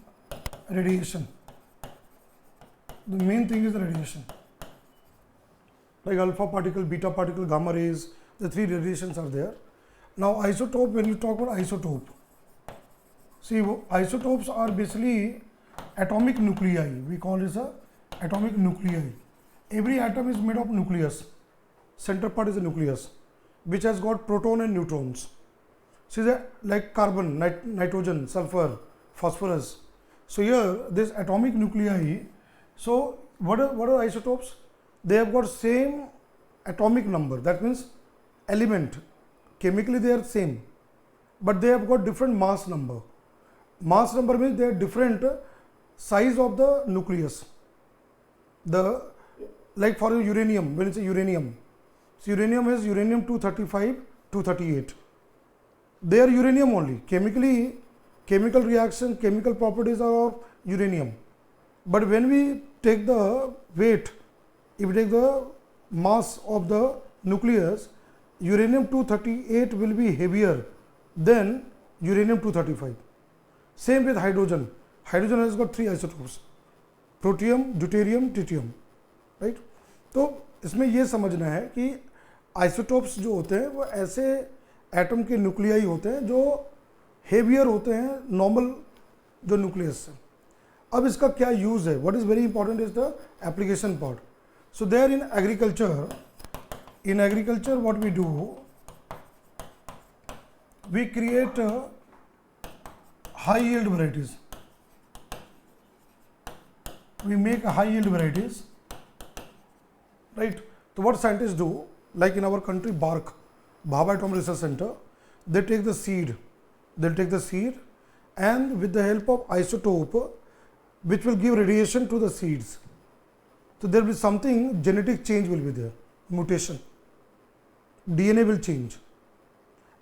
radiation. The main thing is the radiation. Like alpha particle, beta particle, gamma rays, the 3 radiations are there. Now, isotope, when you talk about isotope, see, isotopes are basically atomic nuclei. We call this a atomic nuclei. Every atom is made of nucleus. Center part is a nucleus, which has got proton and neutrons. See that, like carbon, nitrogen, sulfur, phosphorus. So here, this atomic nuclei. So what are isotopes? They have got same atomic number. That means element. Chemically they are same, but they have got different mass number. Mass number means they are different size of the nucleus. Like for uranium, when it's a uranium, so uranium is uranium 235, 238. They are uranium only. Chemically, chemical reaction, chemical properties are of uranium. But when we take the weight, if we take the mass of the nucleus, uranium-238 will be heavier than uranium-235. Same with hydrogen. Hydrogen has got 3 isotopes, protium, deuterium, tritium, right? तो इसमें ये समझना है कि isotopes जो होते हैं वो ऐसे एटम के न्यूक्लियाई होते हैं जो हेवियर होते हैं नॉर्मल जो न्यूक्लियस से. अब इसका क्या यूज़ है? What is very important is the application part. So there in agriculture what we do, we create high yield varieties. We make high yield varieties, right? So what scientists do, like in our country, BARC, Bhabha Atom Research Center, they take the seed, they'll take the seed and with the help of isotope, which will give radiation to the seeds. So there will be something, genetic change will be there, mutation, DNA will change,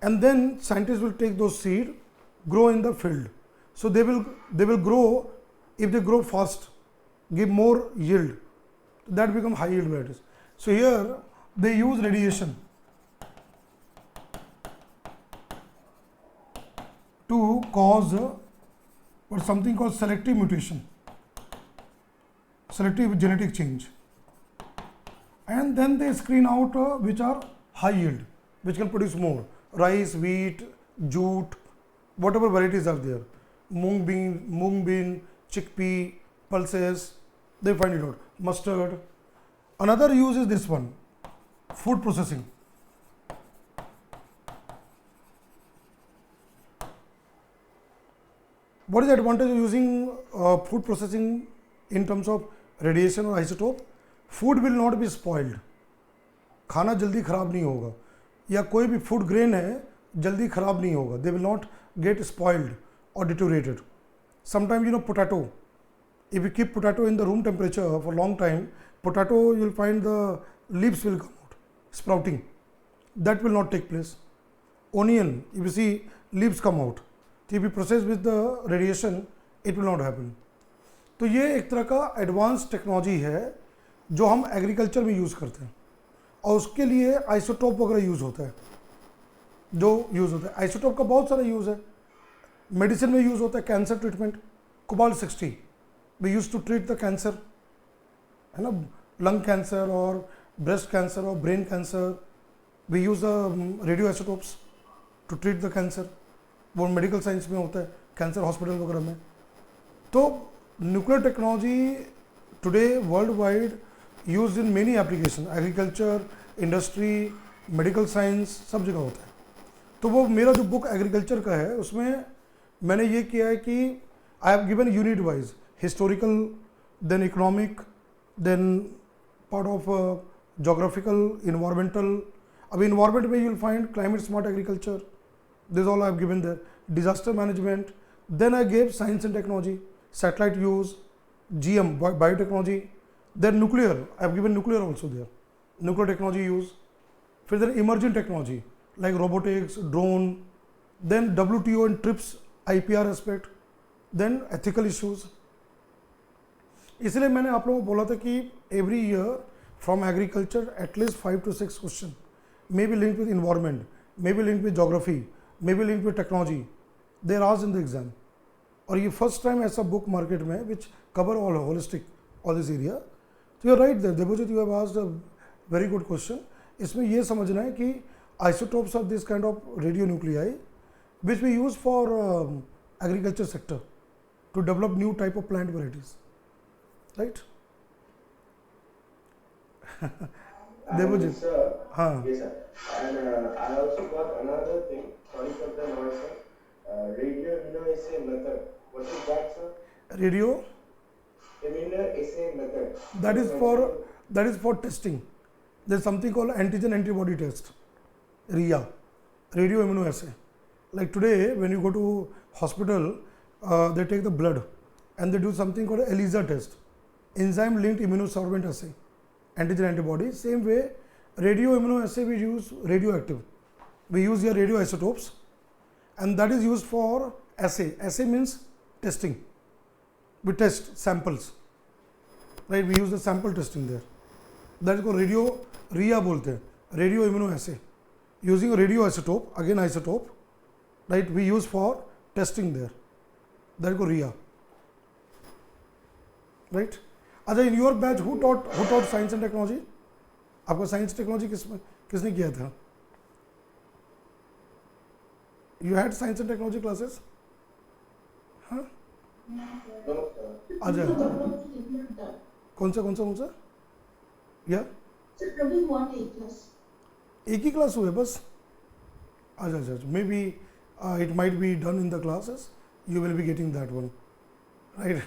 and then scientists will take those seed, grow in the field. So they will grow. If they grow fast, give more yield, that become high yield varieties. So here they use radiation to cause what something called selective mutation, selective genetic change, and then they screen out which are high yield, which can produce more rice, wheat, jute, whatever varieties are there, mung bean, chickpea, pulses, they find it out, mustard. Another use is this one, food processing. What is the advantage of using food processing in terms of radiation or isotope? Food will not be spoiled. खाना जल्दी खराब नहीं होगा, या कोई भी food grain है जल्दी खराब नहीं होगा. They will not get spoiled or deteriorated. Sometimes potato, if you keep potato in the room temperature for long time, potato you will find the leaves will come out, sprouting. That will not take place. Onion, if you see leaves come out, if you process with the radiation, it will not happen. तो ये एक तरह का advance technology है जो हम agriculture में use करते हैं, और उसके लिए आइसोटोप वगैरह यूज़ होता है. जो यूज़ होता है आइसोटोप का बहुत सारा यूज़ है. मेडिसिन में यूज़ होता है, cancer treatment, cobalt 60 we use to treat the cancer, है ना, लंग कैंसर और ब्रेस्ट कैंसर और brain cancer. We use radioisotopes to treat the cancer. वो मेडिकल साइंस में होता है, कैंसर हॉस्पिटल वगैरह में. तो nuclear technology today worldwide use in many application, agriculture, industry, medical science, सब जगह होता है. तो वो मेरा जो बुक एग्रीकल्चर का है उसमें मैंने ये किया है कि I have given unit wise historical, then economic, then part of geographical, environmental. अब इन्वायरमेंट में you will find climate smart agriculture, this all I have given there, disaster management. Then I gave science and technology, satellite use, GM, biotechnology. Then nuclear, I have given nuclear also there, nuclear technology use. फिर then emerging technology like robotics, drone, then WTO and TRIPS, IPR aspect, then ethical issues. इसलिए मैंने आप लोगों को बोला था कि every year from agriculture at least 5 to 6 question may be linked with environment, may be linked with geography, may be linked with technology. They are asked in the exam. और ये first time ऐसा book market में which cover all holistic all this area. So you are right there, Debojit, you have asked a very good question. इसमें ये समझना है कि isotopes are this kind of radionuclei which we use for agriculture sector to develop new type of plant varieties, right? Devojit, Sir, हाँ, yes sir, and I also got another thing, sorry for the noise sir, radioimmunoassay method, what is that sir? radio, Immunoassay method. that is for testing. There is something called antigen antibody test, RIA, radio immunoassay. Like today when you go to hospital, they take the blood and they do something called ELISA test, enzyme linked immunosorbent assay, antigen antibody. Same way radio immunoassay we use radioactive, we use here radioisotopes, and that is used for assay. Assay means testing, we test samples, right? We use the sample testing there, that is called radio RIA बोलते हैं, radioimmunoassay, using radioisotope, again isotope, right, we use for testing there, that को RIA, right. अच्छा, in your batch who taught science and technology? आपका science technology किसने किया था? You had science and technology classes? हाँ, अच्छा, कौन सा या एक ही क्लास हुए बस? अच्छा, may be it might be done in the classes, you will be getting that one, right?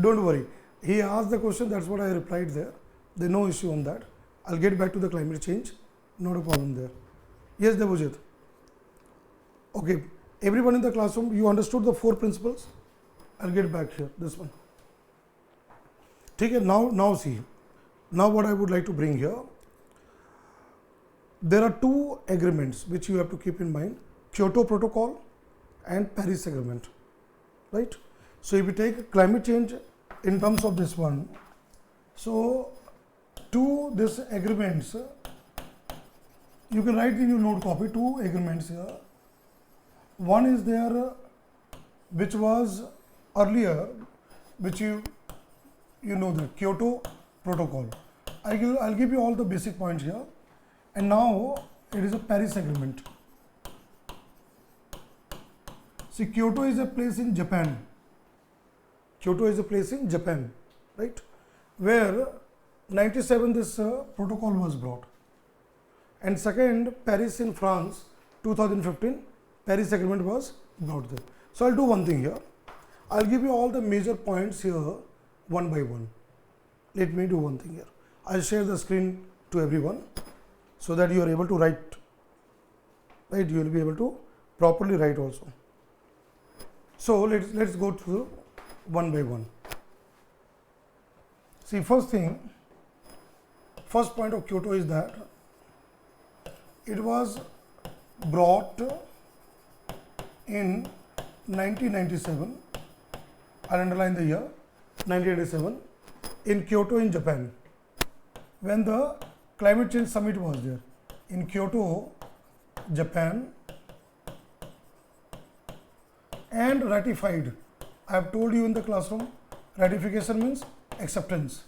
Don't worry, he asked the question, that's what I replied there. There's no issue on that. I'll get back to the climate change, not a problem there. Yes, Devojit. Okay, everyone in the classroom, you understood the 4 principles? I'll get back here, this one. Okay, now see, now what I would like to bring here, there are 2 agreements which you have to keep in mind, KYOTO Protocol and Paris Agreement, right? So if we take climate change in terms of this one, so 2 these agreements, you can write in your note copy 2 agreements here. One is there which was earlier, which you know, the KYOTO Protocol. I'll give you all the basic points here, and now it is a Paris Agreement. See, Kyoto is a place in Japan. Kyoto is a place in Japan, right? Where 97 this protocol was brought. And second, Paris in France, 2015, Paris Agreement was brought there. So I'll do one thing here. I'll give you all the major points here one by one. Let me do one thing here. I'll share the screen to everyone so that you are able to write, right? You will be able to properly write also. So let's go through one by one. See, first point of Kyoto is that it was brought in 1997. I'll underline the year 1997 in Kyoto in Japan, when the climate change summit was there in Kyoto, Japan, and ratified. I have told you in the classroom, ratification means acceptance.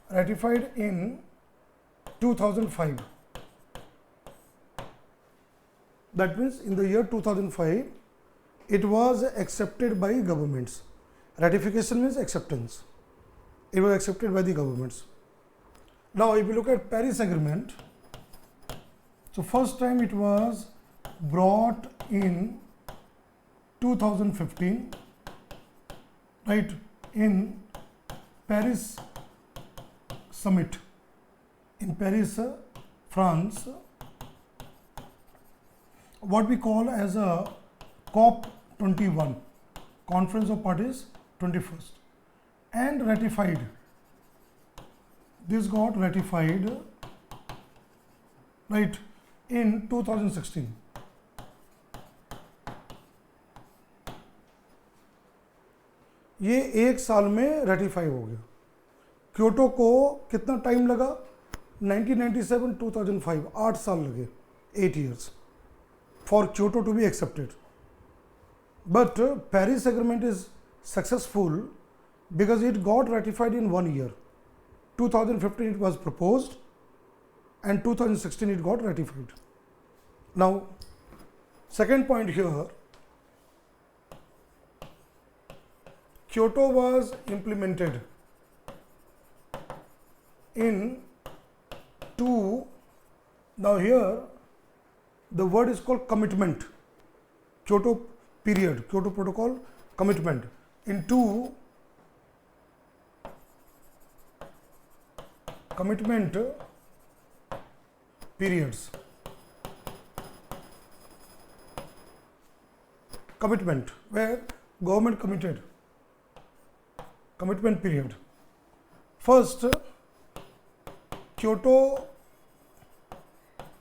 Ratified in 2005. That means in the year 2005, it was accepted by governments. Ratification means acceptance. It was accepted by the governments. Now, if you look at Paris Agreement, so first time it was brought in 2015, right, in Paris summit in Paris, France, what we call as a COP21, Conference of Parties 21st, and ratified. This got ratified, right, in 2016. ये 1 साल में ratify हो गया. Kyoto को कितना time लगा? 1997 2005, 8 साल लगे, 8 years for Kyoto to be accepted. But Paris Agreement is successful because it got ratified in 1 year. 2015 it was proposed and 2016 it got ratified. Now, second point here, Kyoto was implemented in 2, now here the word is called commitment, Kyoto period, Kyoto Protocol commitment, in 2 commitment periods. Commitment, where government committed, commitment period. First, Kyoto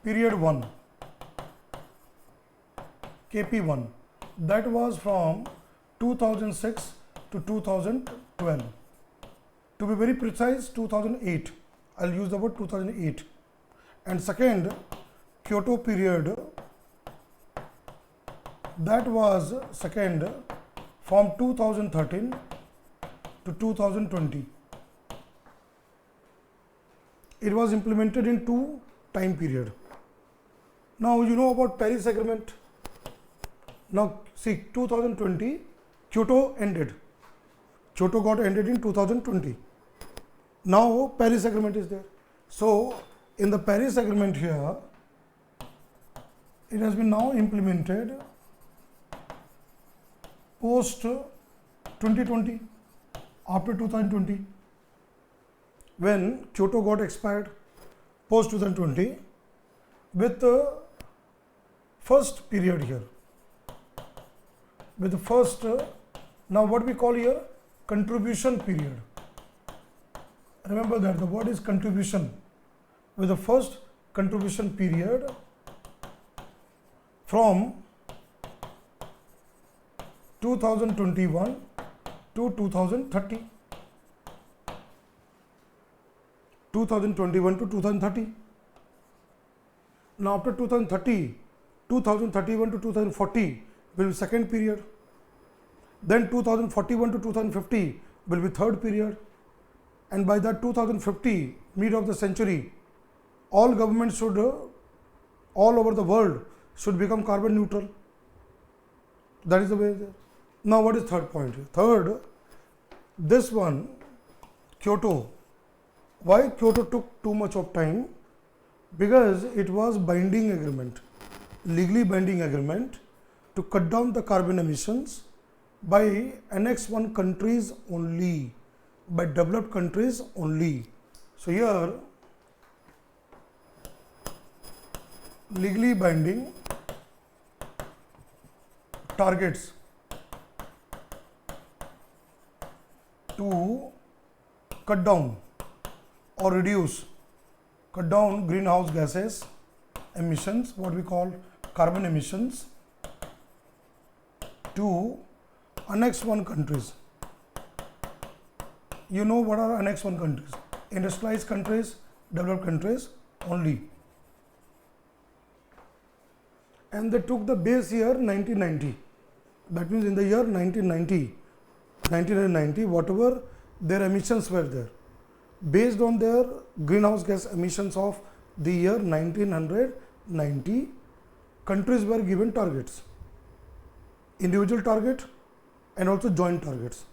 period 1, KP1, that was from 2006 to 2012. To be very precise, 2008. I'll use the word 2008. and second Kyoto period, that was second from 2013 to 2020. It was implemented in 2 time period. Now you know about Paris Agreement. Now see, 2020 Kyoto ended. Kyoto got ended in 2020. Now Paris Agreement is there. So in the Paris Agreement here, it has been now implemented post 2020, after 2020, when Kyoto got expired, post 2020, with the first period here, with the first, now what we call here, contribution period. Remember that the word is contribution, with the first contribution period from 2021 to 2030. 2021 to 2030. Now after 2030, 2031 to 2040 will be second period. Then 2041 to 2050 will be third period. And by that 2050, mid of the century, all governments should, all over the world, should become carbon neutral. That is the way there. Now what is third point here? Third, this one, Kyoto. Why Kyoto took too much of time? Because it was binding agreement, legally binding agreement to cut down the carbon emissions by Annex 1 countries only, by developed countries only. So here, legally binding targets to cut down or reduce, cut down greenhouse gases emissions, what we call carbon emissions, to Annex 1 countries. You know what are Annex 1 countries? Industrialized countries, developed countries only. And they took the base year 1990. That means in the year 1990, whatever their emissions were there, based on their greenhouse gas emissions of the year 1990, countries were given targets, individual target and also joint targets,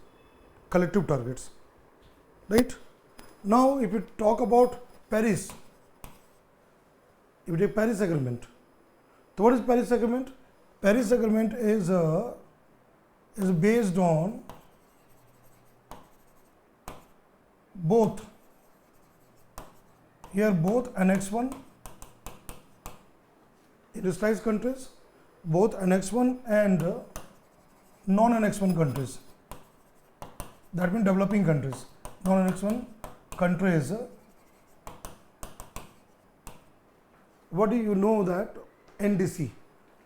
collective targets, right? Now if we talk about Paris, if we take Paris Agreement, so what is Paris Agreement? Paris Agreement is based on both, here both Annex 1, industrialized countries, both Annex 1 and non-Annex 1 countries. That means developing countries, non-Annex 1 countries. What do you know that NDC,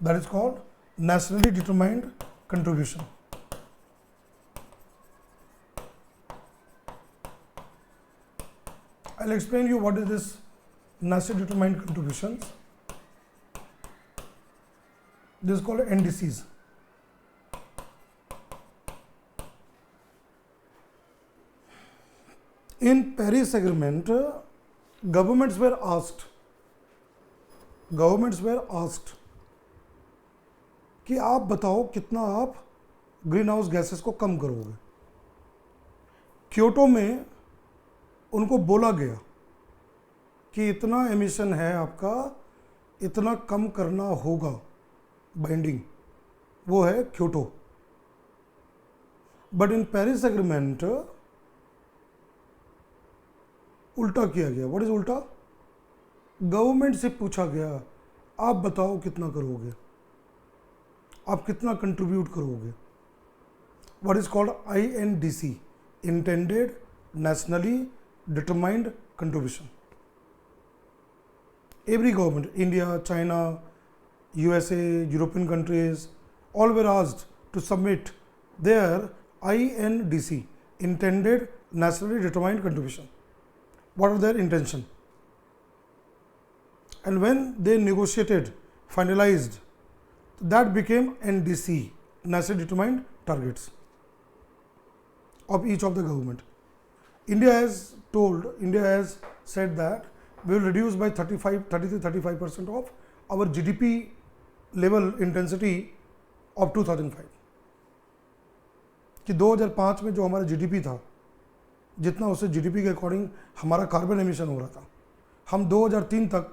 that is called nationally determined contribution. I'll explain you what is this nationally determined contributions. This is called NDCs. In Paris Agreement, governments were asked कि आप बताओ कितना आप green house gases को कम करोगे. Kyoto में उनको बोला गया कि इतना एमिशन है आपका, इतना कम करना होगा, बाइंडिंग वो है Kyoto. But in Paris agreement उल्टा किया गया. व्हाट इज उल्टा? गवर्नमेंट से पूछा गया आप बताओ कितना करोगे, आप कितना कंट्रीब्यूट करोगे. What is called INDC, intended nationally determined contribution. Every government, India, China, USA, European countries, all were asked to submit their INDC, intended nationally determined contribution. What are their intention? and when they negotiated, finalized, that became NDC, national determined targets of each of the government. India has said that we will reduce by 30-35% of our GDP level intensity of 2005. कि 2005 में जो हमारा GDP था, जितना उससे GDP के according हमारा carbon emission हो रहा था, हम 2003 तक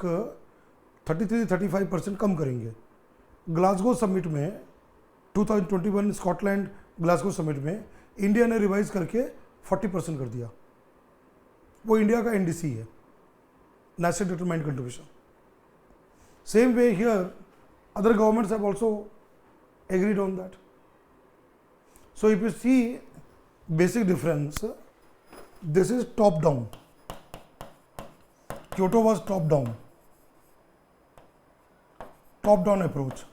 33-35% कम करेंगे. ग्लासगो समिट में 2021 स्कॉटलैंड ग्लासगो समिट में इंडिया ने रिवाइज करके 40% कर दिया. वो इंडिया का NDC है, national determined contribution. Same way here other governments have also agreed on that. So if you see basic difference, this is top down. Kyoto was top down approach,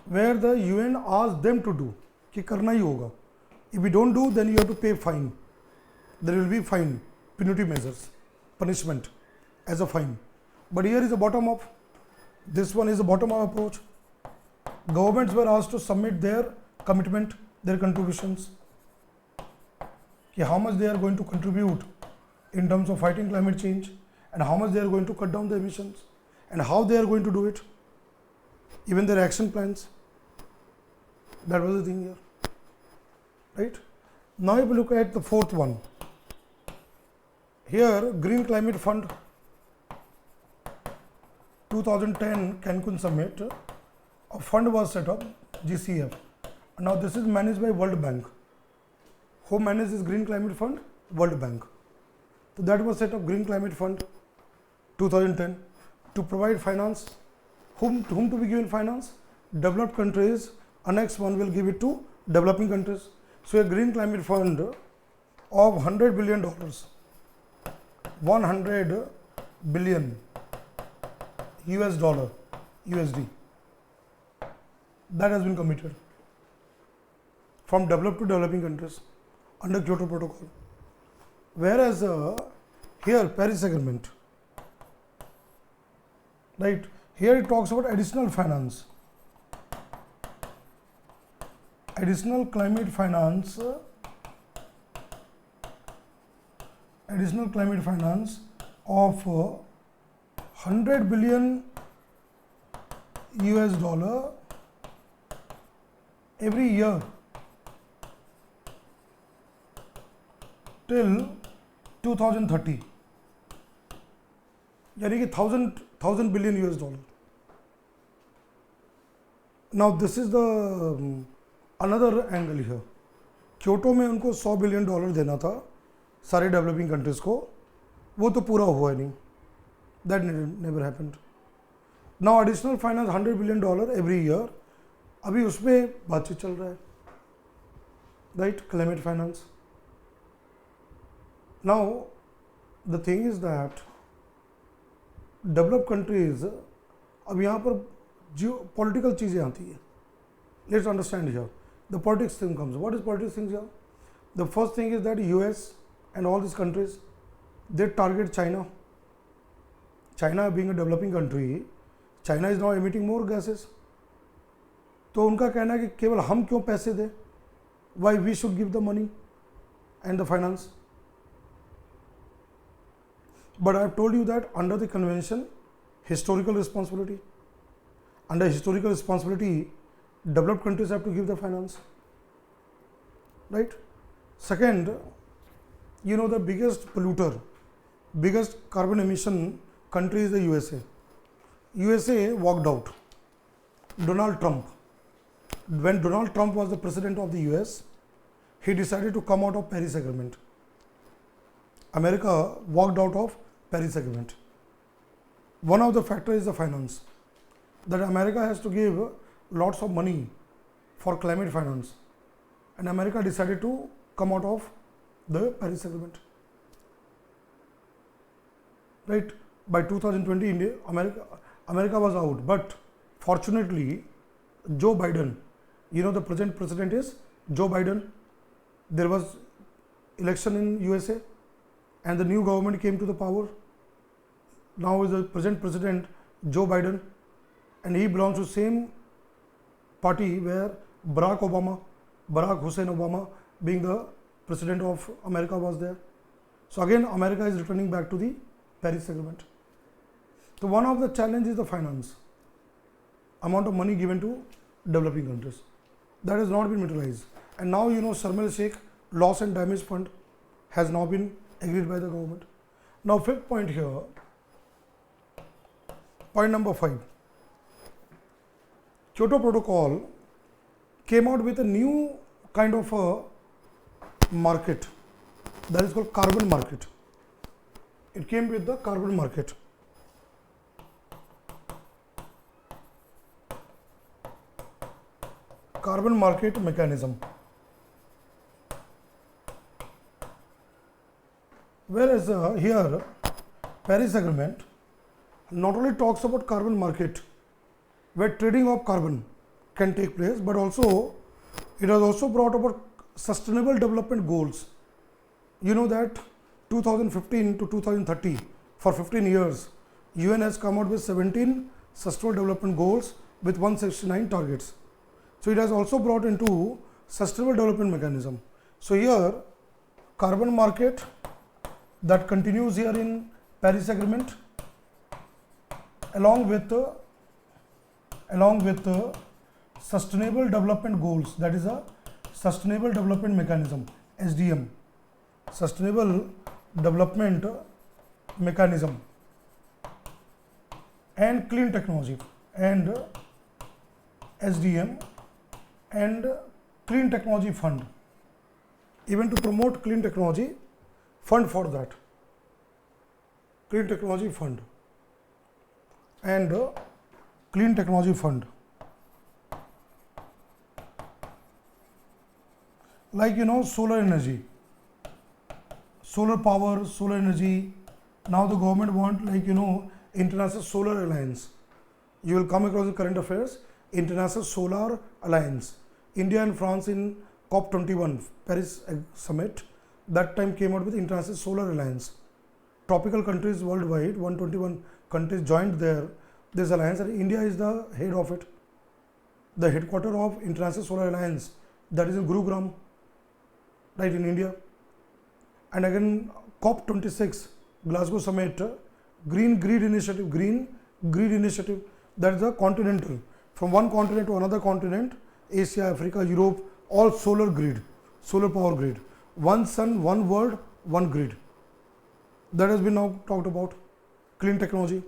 where the UN asked them to do कि करना ही होगा. If you don't do, then you have to pay fine. There will be fine, punitive measures, punishment as a fine. But here is the bottom up. This one is the bottom up approach. Governments were asked to submit their commitment, their contributions, how much they are going to contribute in terms of fighting climate change, and how much they are going to cut down the emissions, and how they are going to do it, even their action plans. That was the thing here, right? Now if you look at the fourth one, here Green Climate Fund 2010 Cancun Summit, a fund was set up, GCF. Now this is managed by World Bank. Who manages this Green Climate Fund? World Bank. So that was set up, Green Climate Fund 2010, to provide finance. Whom to be given finance? Developed countries. Annex 1 will give it to developing countries. So a Green Climate Fund of $100 billion, 100 billion US dollar, USD, that has been committed from developed to developing countries under KYOTO Protocol. Whereas here Paris Agreement, right, here it talks about additional finance, additional climate finance of 100 billion US dollar every year till 2030, यानी कि 1000 billion US dollar. Now this is the another angle here. Kyoto में उनको $100 billion देना था सारे developing countries को, वो तो पूरा हुआ नहीं. That never happened. Now additional finance $100 billion every year. अभी उसमें बातचीत चल रहा है, right? Climate finance. Now the thing is that developed countries, अब यहाँ पर जो political चीज़ें आती है. Let's understand here. The politics thing comes. What is politics thing here? The first thing is that US and all these countries, they target China. China being a developing country, China is now emitting more gases. तो उनका कहना है कि केवल हम क्यों पैसे दें? Why we should give the money and the finance? But I have told you that under the convention, historical responsibility. Under historical responsibility, developed countries have to give the finance, right? Second, you know, the biggest polluter, biggest carbon emission country is the USA. USA walked out. Donald Trump. When Donald Trump was the president of the US, he decided to come out of Paris Agreement. America walked out of Paris Agreement. One of the factors is the finance. That America has to give lots of money for climate finance. And America decided to come out of the Paris Agreement. Right? By 2020, America was out. But fortunately, Joe Biden, you know, the present president is Joe Biden. There was election in USA and the new government came to the power. now is the present president Joe Biden, and he belongs to same party where Barack Hussein Obama being the president of America was there. So again America is returning back to the Paris Agreement. So one of the challenges is the finance, amount of money given to developing countries. That has not been materialized. And now Sharm el Sheikh loss and damage fund has now been agreed by the government. Now fifth point here, point number 5. KYOTO Protocol came out with a new kind of a market that is called carbon market. It came with the carbon market. Carbon market mechanism. Whereas here Paris Agreement not only talks about carbon market where trading of carbon can take place, but also it has also brought about sustainable development goals. You know that 2015 to 2030, for 15 years, UN has come out with 17 sustainable development goals with 169 targets. So it has also brought into sustainable development mechanism. So here carbon market that continues here in Paris Agreement along with sustainable development goals, that is a sustainable development mechanism, SDM, sustainable development mechanism, and clean technology, and SDM and clean technology fund, even to promote clean technology fund for that, clean technology fund and clean technology fund. Like solar energy, solar power, solar energy. Now the government want International Solar Alliance. You will come across the current affairs, International Solar Alliance. India and France in COP21 Paris Summit that time came out with International Solar Alliance. Tropical countries worldwide, 121 countries joined this alliance, and India is the head of it. The headquarters of International Solar Alliance, that is in Gurugram, right, in India. And again COP26 Glasgow Summit, Green Grid Initiative, that is a continental, from one continent to another continent, Asia, Africa, Europe, all solar grid, solar power grid, one sun, one world, one grid. That has been now talked about. Clean technology,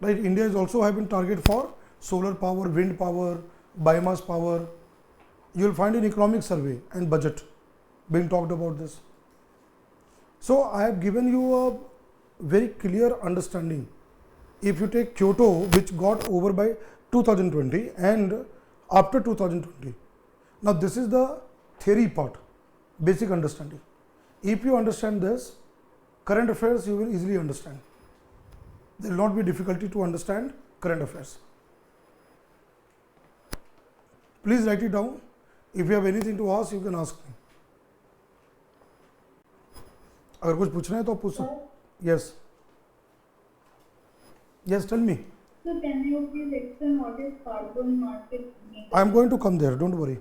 right? India is also having target for solar power, wind power, biomass power. You will find an economic survey and budget being talked about this. So I have given you a very clear understanding. If you take Kyoto, which got over by 2020 and after 2020. Now this is the theory part, basic understanding. If you understand this, current affairs you will easily understand. There will not be difficulty to understand current affairs. Please write it down. If you have anything to ask, you can ask me. अगर कुछ पूछना है तो आप पूछ सकते. Yes. Yes, tell me. So can you please explain what is carbon market? I am going to come there, don't worry.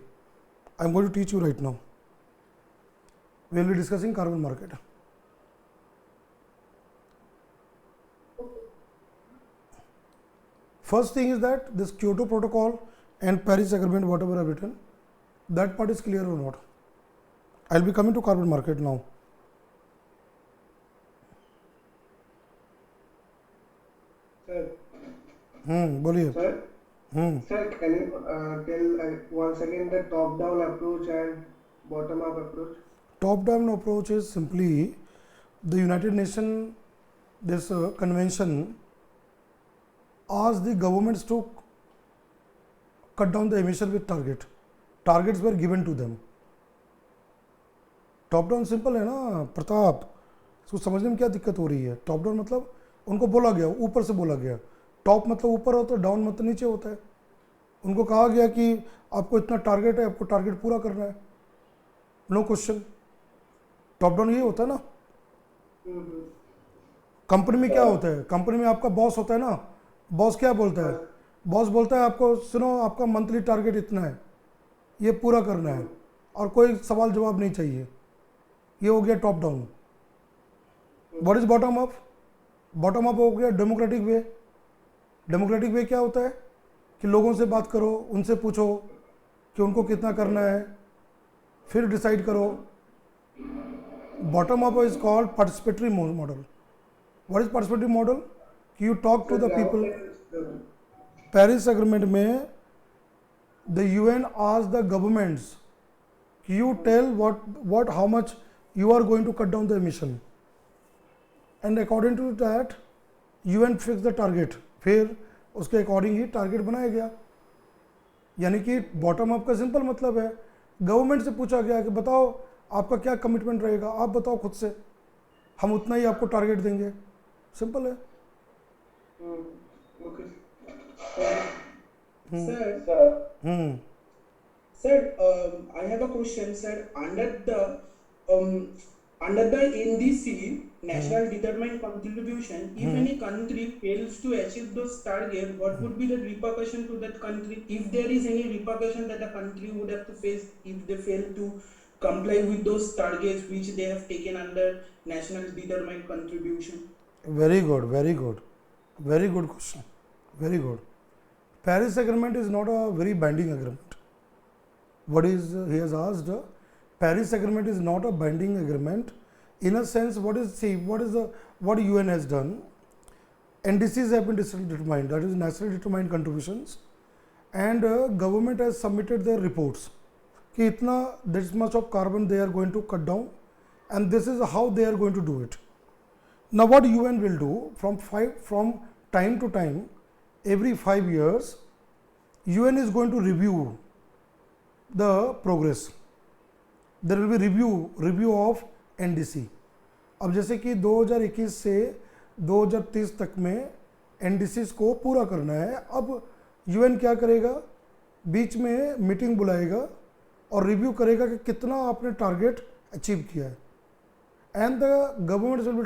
I am going to teach you right now. We will be discussing carbon market. First thing is that this KYOTO Protocol and Paris Agreement, whatever I have written, that part is clear or not. I will be coming to carbon market now. Sir. बोलिए. Sir. Sir, can you tell once again the top-down approach and bottom-up approach? Top-down approach is simply the United Nations, this convention asked the governments to cut down the emission with target. Targets were given to them. Top down simple है ना प्रताप, इसको समझने में क्या दिक्कत हो रही है. टॉप डाउन मतलब उनको बोला गया, ऊपर से बोला गया. टॉप मतलब ऊपर होता है, डाउन मतलब नीचे होता है. उनको कहा गया कि आपको इतना टारगेट है, आपको टारगेट पूरा करना है. No question. टॉप डाउन ये होता है ना. कंपनी में क्या होता है, कंपनी में आपका बॉस होता है ना, बॉस क्या बोलता है, बॉस बोलता है आपको सुनो आपका मंथली टारगेट इतना है, ये पूरा करना है और कोई सवाल जवाब नहीं चाहिए। ये हो गया top down. What is bottom up? Bottom up हो गया डेमोक्रेटिक वे। डेमोक्रेटिक वे क्या होता है कि लोगों से बात करो, उनसे पूछो कि उनको कितना करना है, फिर डिसाइड करो। Bottom up is called participatory model. What is participatory model? कि you talk to the people. Paris agreement में the UN asked the governments कि you tell what how much you are going to cut down the emission, and according to that UN fix the target। फिर उसके according ही target बनाया गया। यानी कि bottom up का simple मतलब है गवर्नमेंट से पूछा गया कि बताओ आपका क्या कमिटमेंट रहेगा, आप बताओ खुद से, हम उतना ही आपको टारगेट देंगे। सिंपल है। Okay. Sir, Sir, I have a question, sir. Under the NDC, National Determined Contribution, if any country fails to achieve those targets, what would be the repercussion to that country? If there is any repercussion that a country would have to face if they fail to comply with those targets which they have taken under National Determined Contribution? Very good, very good, very good question, very good. Paris Agreement is not a very binding agreement. What is he has asked? Paris Agreement is not a binding agreement. In a sense, what UN has done? NDCs have been determined, that is nationally determined contributions, and government has submitted their reports. कि इतना this much of carbon they are going to cut down, and this is how they are going to do it. Now, what UN will do from time to time, every 5 years, UN is going to review the progress. There will be review of NDC. अब जैसे कि 2021 से 2030 तक में NDCs को पूरा करना है। अब UN क्या करेगा, बीच में मीटिंग बुलाएगा और रिव्यू करेगा कि कितना आपने टारगेट अचीव किया है। And the governments will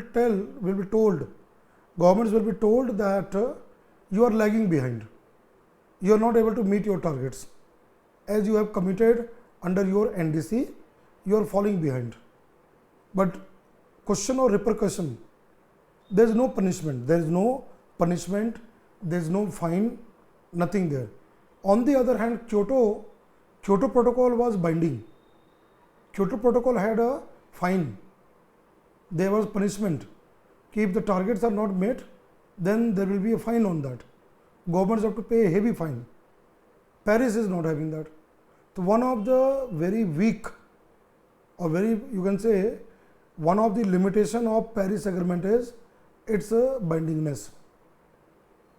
be told that you are lagging behind, you are not able to meet your targets, as you have committed under your NDC, you are falling behind. But question or repercussion, there is no punishment, there is no fine, nothing there. On the other hand, Kyoto Protocol was binding. Kyoto Protocol had a fine, there was punishment. If the targets are not met, then there will be a fine on that. Governments have to pay a heavy fine. Paris is not having that. So one of the very weak, or you can say one of the limitation of Paris Agreement is its bindingness.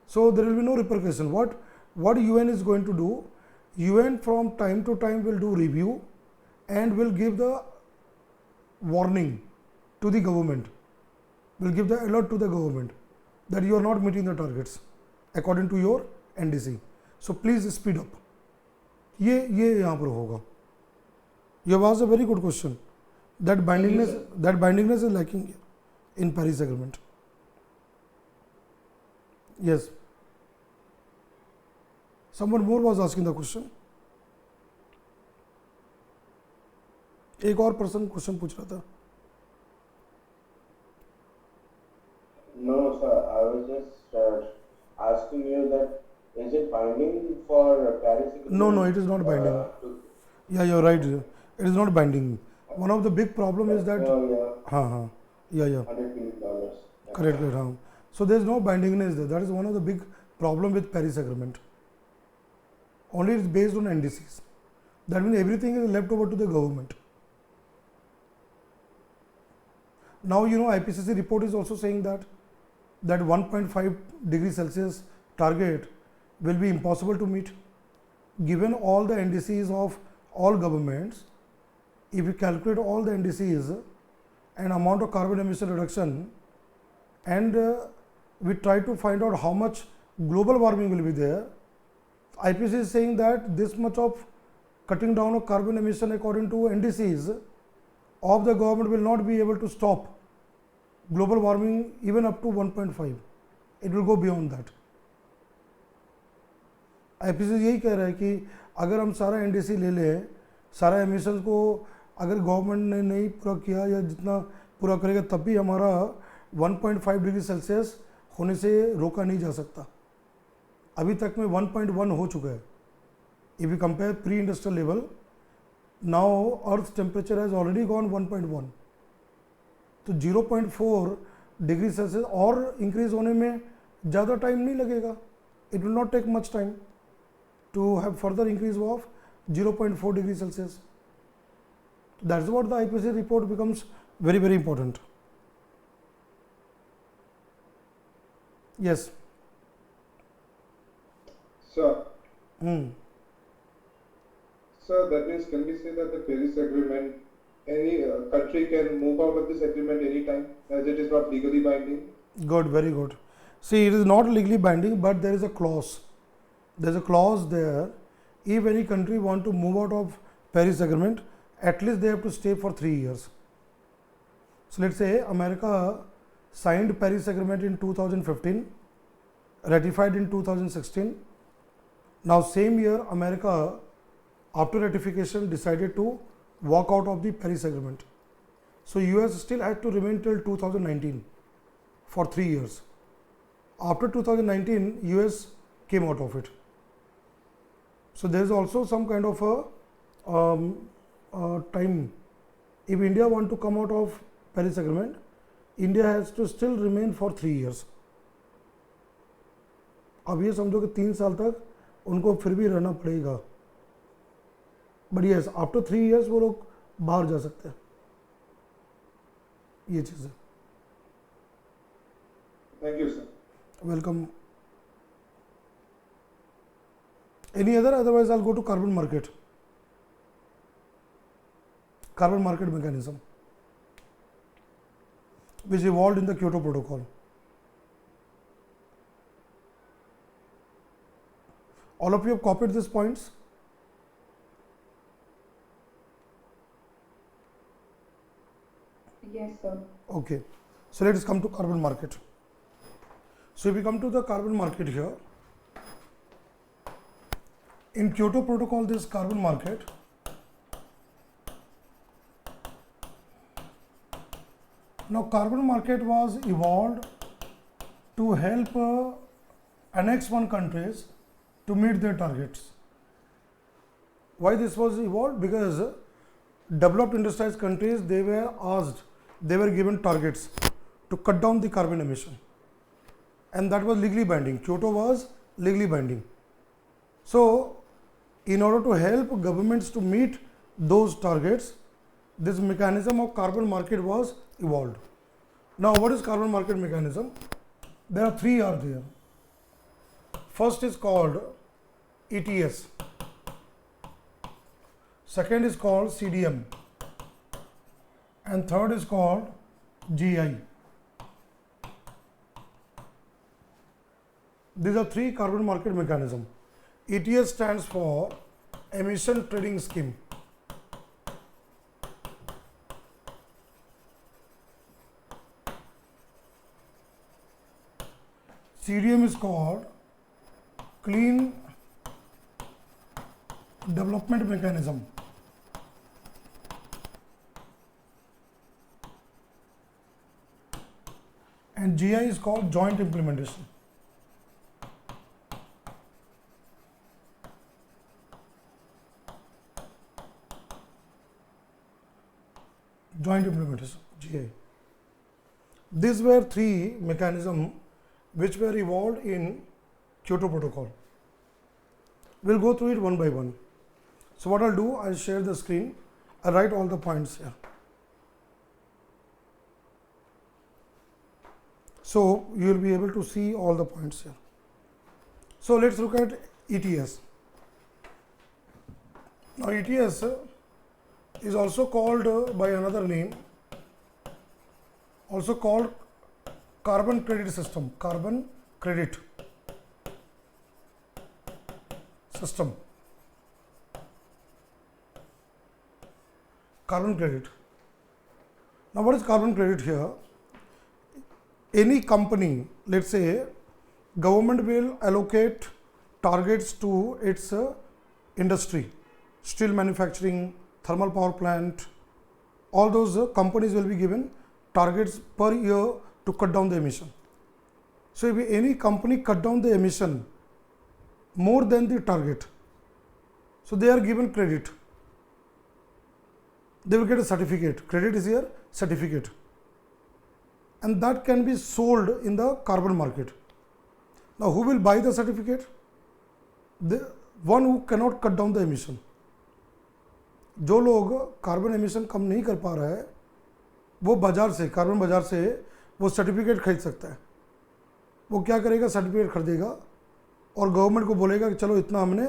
So there will be no repercussion. What UN is going to do? UN from time to time will do review and will give the warning to the government, will give the alert to the government that you are not meeting the targets according to your NDC. So please speed up. ये यहाँ पर होगा. You have asked a very good question. That bindingness is lacking here in Paris Agreement. Yes. Someone more was asking the question. एक और person question पूछ रहा था. No, sir. I was just asking you that is it binding for Paris Agreement? No, it is not binding. Yeah, you're right. It is not binding. One of the big problem is that. Yeah. $100 million. Correct. So there is no bindingness there. That is one of the big problem with Paris Agreement. Only it is based on NDCs. That means everything is left over to the government. Now IPCC report is also saying that 1.5 degrees Celsius target will be impossible to meet. Given all the NDCs of all governments, if we calculate all the NDCs and amount of carbon emission reduction, and we try to find out how much global warming will be there, IPCC is saying that this much of cutting down of carbon emission according to NDCs of the government will not be able to stop global warming even up to 1.5. It will go beyond that. IPCC यही कह रहा है कि अगर हम सारा NDC ले लें, सारा एमिशन को अगर गवर्नमेंट ने नहीं पूरा किया या जितना पूरा करेगा तब भी हमारा 1.5 डिग्री सेल्सियस होने से रोका नहीं जा सकता. अभी तक में 1.1 हो चुका है. If you compare pre-industrial level, now Earth's temperature has already gone 1.1. तो 0.4 डिग्री सेल्सियस और इंक्रीज होने में ज़्यादा टाइम नहीं लगेगा. It will not take much time to have further increase of 0.4 degree Celsius. That's what the IPC report becomes very, very important. Yes. Sir. Sir, that means can we say that the Paris Agreement, any country can move out of this agreement anytime as it is not legally binding? Good, very good. See, it is not legally binding, but there is a clause. There is a clause there. If any country want to move out of Paris Agreement, at least they have to stay for 3 years. So let's say America signed Paris Agreement in 2015, ratified in 2016. Now same year America, after ratification, decided to walk out of the Paris Agreement. So US still had to remain till 2019 for 3 years. After 2019, US came out of it. So there is also some kind of a time. If India want to come out of Paris Agreement, India has to still remain for 3 years. अब ये समझो कि 3 साल तक उनको फिर भी रहना पड़ेगा. बट यस, आफ्टर 3 years वो लोग बाहर जा सकते हैं. ये चीज़ है. Thank you, sir. Welcome. Any other? Otherwise, I'll go to carbon market. Carbon market mechanism, which evolved in the Kyoto Protocol. All of you have copied these points? Yes, sir. Okay. So let us come to carbon market. So if we come to the carbon market here, in Kyoto Protocol, this carbon market, now carbon market was evolved to help Annex 1 countries to meet their targets. Why this was evolved? Because developed industrialized countries, they were given targets to cut down the carbon emission, and that was legally binding. Kyoto was legally binding. So in order to help governments to meet those targets, this mechanism of carbon market was evolved. Now what is carbon market mechanism? There are 3 are there. First is called ETS, second is called CDM, and third is called GI. These are 3 carbon market mechanism. ETS stands for Emission Trading Scheme. CDM is called Clean Development Mechanism. And GI is called Joint Implementation. Joint implementation, GI. These were 3 mechanisms which were evolved in Kyoto Protocol. We'll go through it one by one. So what I'll do, I'll share the screen. I'll write all the points here. So you will be able to see all the points here. So let's look at ETS. Now ETS is also called by another name, also called carbon credit system, carbon credit system, carbon credit. Now what is carbon credit here? any company, let's say government will allocate targets to its industry, steel manufacturing, thermal power plant, all those companies will be given targets per year to cut down the emission. So if any company cut down the emission more than the target, so they are given credit. They will get a certificate. Credit is here, certificate. And that can be sold in the carbon market. Now who will buy the certificate? The one who cannot cut down the emission. जो लोग carbon emission कम नहीं कर पा रहा है, वो बाजार से, कार्बन बाजार से वो सर्टिफिकेट खरीद सकता है. वो क्या करेगा, सर्टिफिकेट खरीदेगा और गवर्नमेंट को बोलेगा कि चलो इतना हमने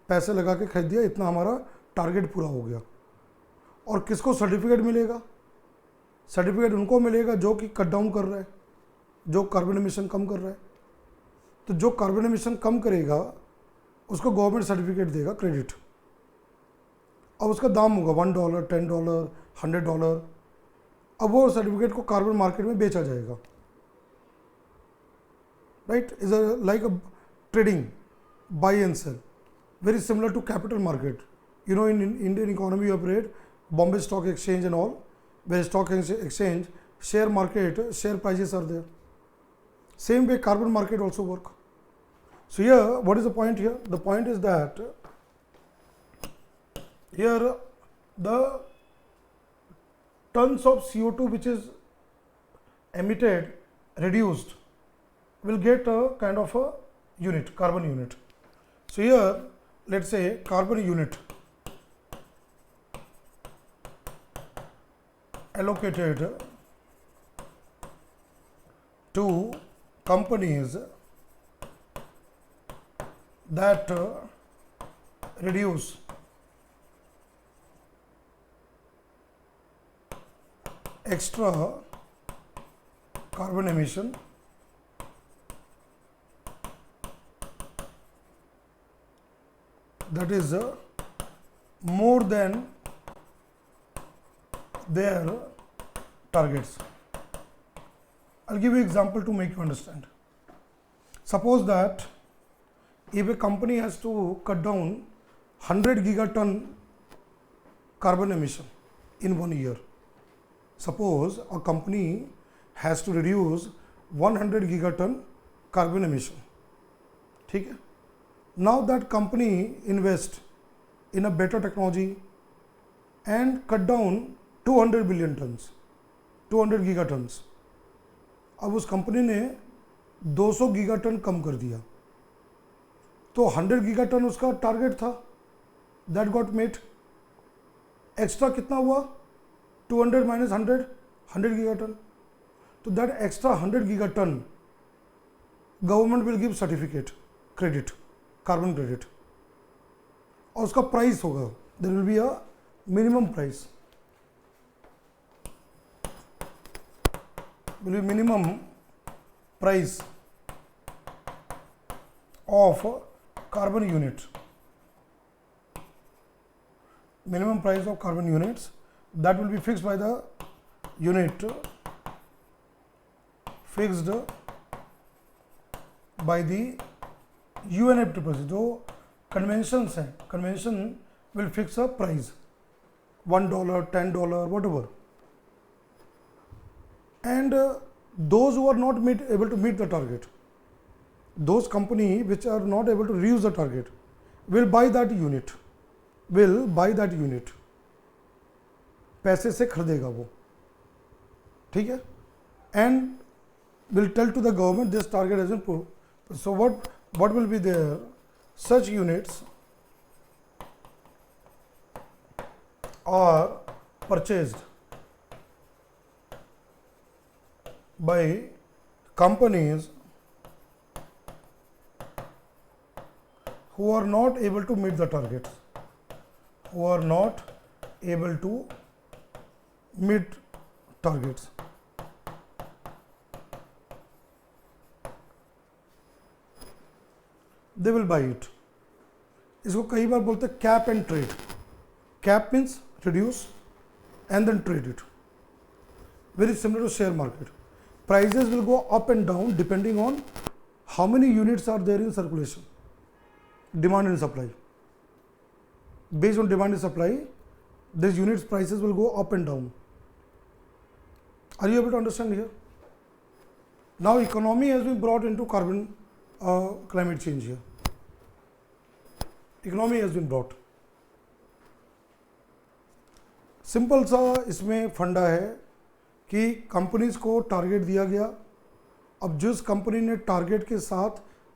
पैसे लगा के खरीद दिया, इतना हमारा टारगेट पूरा हो गया. और किसको सर्टिफिकेट मिलेगा? सर्टिफिकेट उनको मिलेगा जो कि कट डाउन कर रहा है, जो कार्बन एमिशन कम कर रहा है. तो जो कार्बन एमिशन कम करेगा उसको गवर्नमेंट सर्टिफिकेट देगा, क्रेडिट. अब उसका दाम होगा $1, $10, $100. अब वो सर्टिफिकेट को कार्बन मार्केट में बेचा जाएगा. Right, is like a trading, buy and sell, very similar to capital market. You know, in Indian economy you operate Bombay Stock Exchange and all, where stock exchange, share market, share prices are there. Same way carbon market also work. So here, what is the point here? The point is that here the tons of CO2 which is emitted, reduced, will get a kind of a unit, carbon unit. So here, let's say carbon unit allocated to companies that reduce extra carbon emission that is more than their targets. I'll give you an example to make you understand. Suppose that if a company has to cut down 100 gigaton carbon emission in 1 year, suppose a company has to reduce 100 gigaton carbon emission, ठीक है? Now that company invest in a better technology and cut down 200 billion tons, 200 gigatons. अब उस company ने 200 gigaton कम कर दिया, तो 100 gigaton उसका target था, that got met. एक्स्ट्रा कितना हुआ? 200 minus 100, 100 gigaton. तो that extra 100 gigaton government will give certificate, credit, carbon credit. और उसका प्राइस होगा, there will be a minimum price. Will be minimum price of carbon unit. Minimum price of carbon units that will be fixed by the unit, fixed by the UNFCCC. जो conventions हैं, convention will fix a price, $1, $10, whatever. And those who are not able to meet the target, those company which are not able to reach the target will buy that unit, पैसे से खरीदेगा वो, ठीक है? And will tell to the government this target has been proved. So what will be there? Such units are purchased by companies who are not able to meet the targets, who are not able to meet targets. They will buy it. इसको कई बार बोलते हैं cap and trade. Cap means reduce and then trade it. Very similar to share market. prices will go up and down depending on how many units are there in circulation, demand and supply. Based on demand and supply, these units prices will go up and down. Are you able to understand here? Now economy has been brought into carbon climate change here. Economy has been brought. Simple सा इसमें फंडा है कि companies को target दिया गया, अब जिस कंपनी ने टारगेट के साथ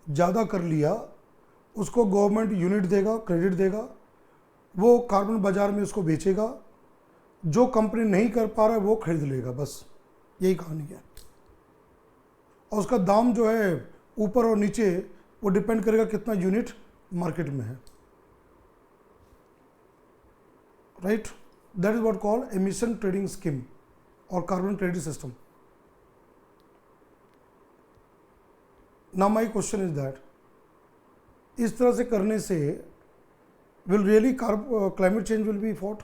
ज़्यादा कर लिया उसको गवर्नमेंट यूनिट देगा, क्रेडिट देगा, वो कार्बन बाज़ार में उसको बेचेगा, जो कंपनी नहीं कर पा रहा है वो खरीद लेगा, बस यही कहानी है। और उसका दाम जो है ऊपर और नीचे वो डिपेंड करेगा कितना यूनिट मार्केट में है, right. That is what called emission trading scheme और carbon credit system. Now my question is that इस तरह से करने से will really climate change will be fought?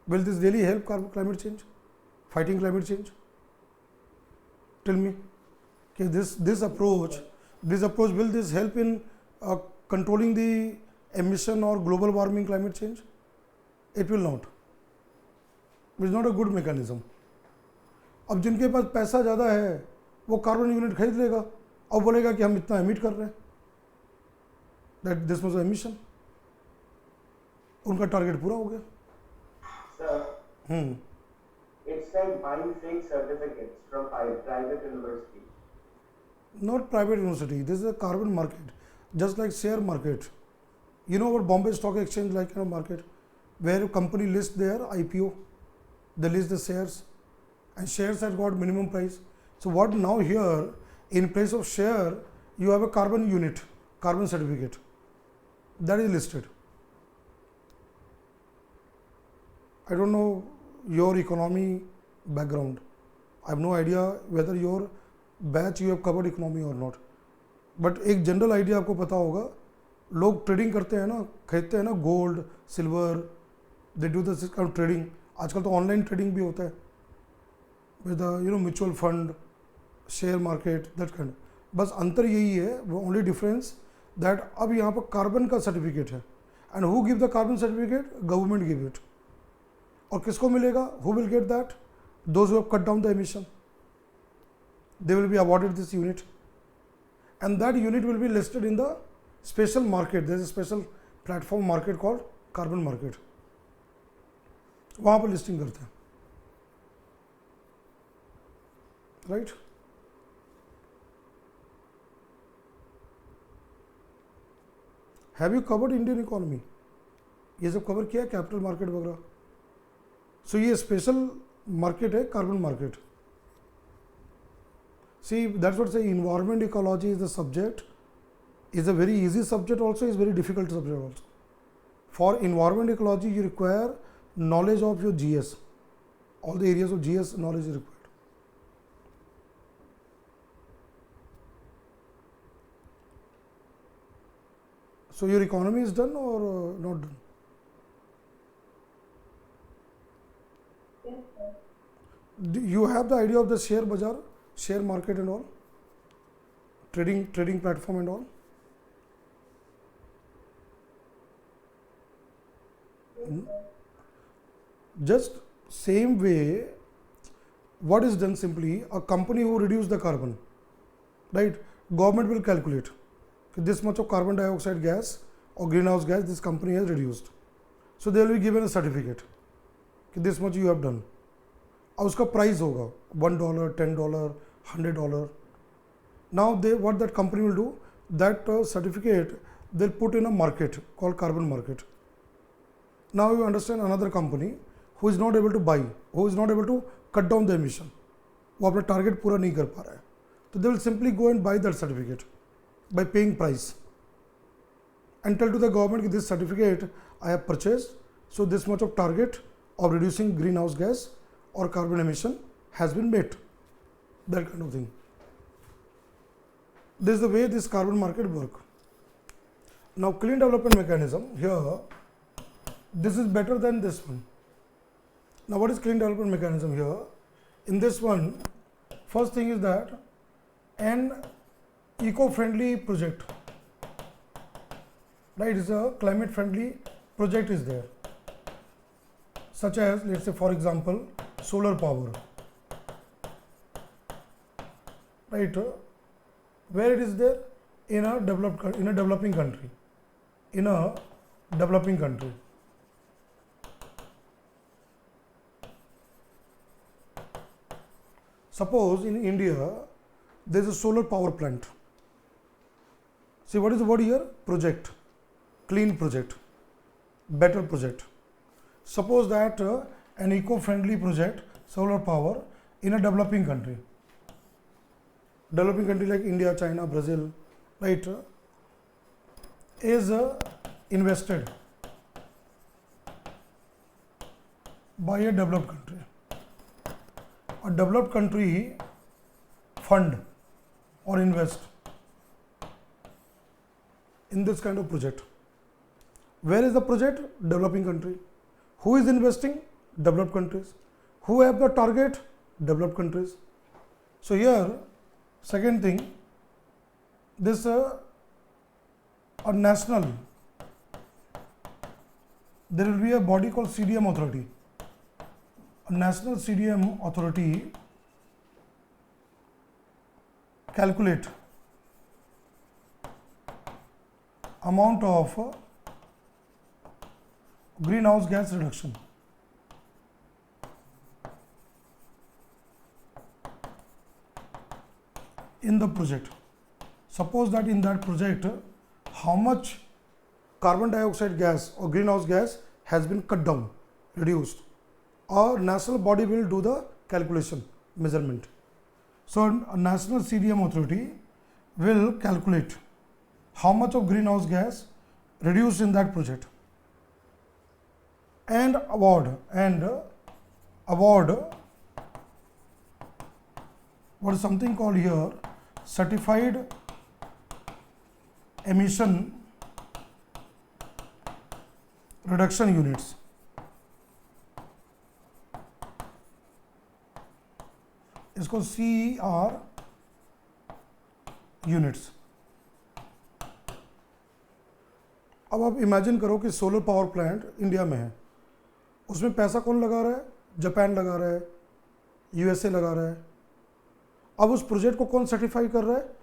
Will this really help climate change, fighting climate change? Tell me, okay, this approach will this help in controlling the emission or global warming climate change? It will not. It is not a good mechanism. अब जिनके पास पैसा ज़्यादा है वो carbon unit खरीद लेगा और बोलेगा कि हम इतना एमिट कर रहे हैं, दैट दिस वाज एमिशन, उनका टारगेट पूरा हो गया। Sir, it's like buying fake certificates from private universities. Not private university. This is a carbon market, just like share market. You know what Bombay Stock Exchange like kind of market, where a company lists their IPO, they list the shares, and shares have got minimum price. So what now here, in place of share, you have a carbon unit, carbon certificate, that is listed. I don't know your economy background. I have no idea whether your batch you have covered economy or not. But एक general idea आपको पता होगा, लोग trading करते हैं ना, खरीदते हैं ना gold, silver, they do this kind of trading. आजकल तो ऑनलाइन ट्रेडिंग भी होता है with mutual fund, share market, that kind. बस अंतर यही है, वो ओनली डिफरेंस दैट अब यहाँ पर कार्बन का सर्टिफिकेट है, and who give the carbon certificate? Government give it. और किसको मिलेगा? Who will get that? Those who have cut down the emission, they will be awarded this unit, and that unit will be listed in the special market. There is a special platform market called carbon market, वहाँ पर listing करते हैं, right. Have you covered Indian economy? ये सब cover किया, capital market वगैरह। सो ये special market है, carbon market. See, that's what I say, environment ecology is the subject, is a very easy subject also, is very difficult subject also. For environment ecology, you require knowledge of your GS, all the areas of GS knowledge is required. So your economy is done or not done? Yes, sir. Do you have the idea of the share bazaar, share market and all, trading platform and all? Just same way, what is done simply, a company who reduce the carbon, right, government will calculate this much of carbon dioxide gas or greenhouse gas this company has reduced, so they will be given a certificate this much you have done. और उसका price होगा $1, $10, $100. Now what that company will do, that certificate they'll put in a market called carbon market. Now you understand, another company who is not able to buy, who is not able to cut down the emission, वो अपना target पूरा नहीं कर पा रहा है, तो they will simply go and buy that certificate by paying price and tell to the government that this certificate I have purchased, so this much of target of reducing greenhouse gas or carbon emission has been met, that kind of thing. This is the way this carbon market work. Now clean development mechanism here, this is better than this one. Now what is clean development mechanism here? In this one, first thing is that an eco-friendly project, right, is a climate friendly project is there, such as, let's say for example, solar power, right, where it is there? In a developing country, in a developing country. Suppose in India there is a solar power plant. See, what is the word here? Project, clean project, better project. Suppose that an eco-friendly project, solar power, in a developing country like India, China, Brazil, right, is invested by a developed country. A developed country fund or invest in this kind of project. Where is the project? Developing country. Who is investing? Developed countries. Who have the target? Developed countries. So here, second thing, this a national, there will be a body called CDM authority. A national CDM authority calculate amount of greenhouse gas reduction in the project. Suppose that in that project, how much carbon dioxide gas or greenhouse gas has been cut down, reduced. A national body will do the calculation, measurement. So a national CDM authority will calculate how much of greenhouse gas reduced in that project and award what is something called here certified emission reduction units. इसको CER units. अब आप imagine करो कि solar power plant India में है, उसमें पैसा कौन लगा रहा है? जापान लगा रहा है, यूएसए लगा रहा है. अब उस प्रोजेक्ट को कौन सर्टिफाई कर रहा है?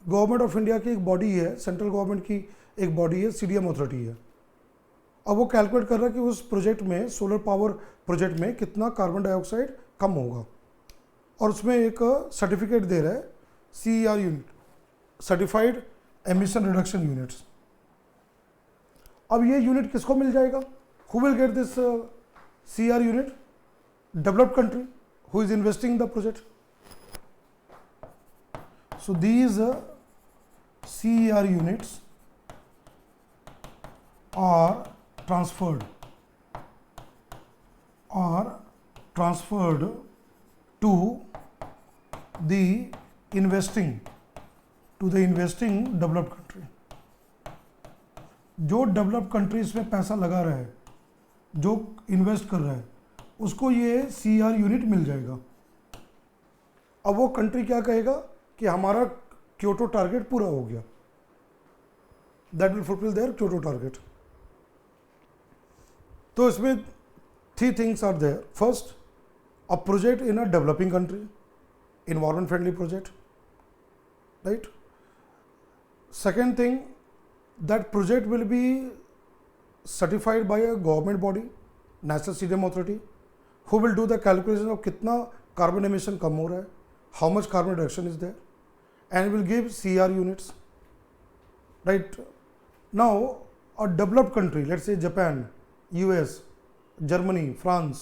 गवर्नमेंट ऑफ इंडिया की एक बॉडी है, सेंट्रल गवर्नमेंट की एक बॉडी है, सीडीएम अथॉरिटी है. अब वो कैलकुलेट कर रहा है कि उस प्रोजेक्ट में, सोलर पावर प्रोजेक्ट में कितना कार्बन डाइऑक्साइड कम होगा, और उसमें एक सर्टिफिकेट दे रहा है CER unit, certified emission reduction units. अब ये यूनिट किसको मिल जाएगा? Who will get this CER unit? Developed country who is investing the project. So these CER units are transferred to the investing developed country. जो developed countries में पैसा लगा रहा है, जो इन्वेस्ट कर रहा है, उसको ये CER यूनिट मिल जाएगा. अब वो कंट्री क्या कहेगा कि हमारा क्योटो टारगेट पूरा हो गया, that will fulfil their Kyoto target. तो इसमें 3 things are there. First, a project in a developing country, environment friendly project, right? Second thing, that project will be certified by a government body, national CDM authority, who will do the calculation of कितना carbon emission कम हो रहा है, how much carbon reduction is there, and will give CER units, right? Now a developed country, let's say Japan, US, Germany, France,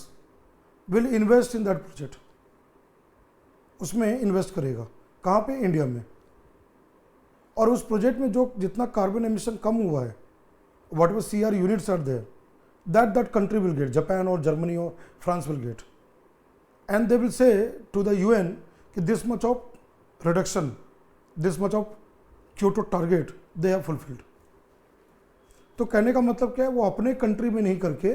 will invest in that project. उसमें invest करेगा. कहाँ पे? India में. और उस प्रोजेक्ट में जो जितना कार्बन एमिशन कम हुआ है, whatever CER units are there, that country will get, Japan और जर्मनी और France will get, and they will say to the UN कि this much of reduction, this much of Kyoto target they have fulfilled. तो कहने का मतलब क्या है? वो अपने कंट्री में नहीं करके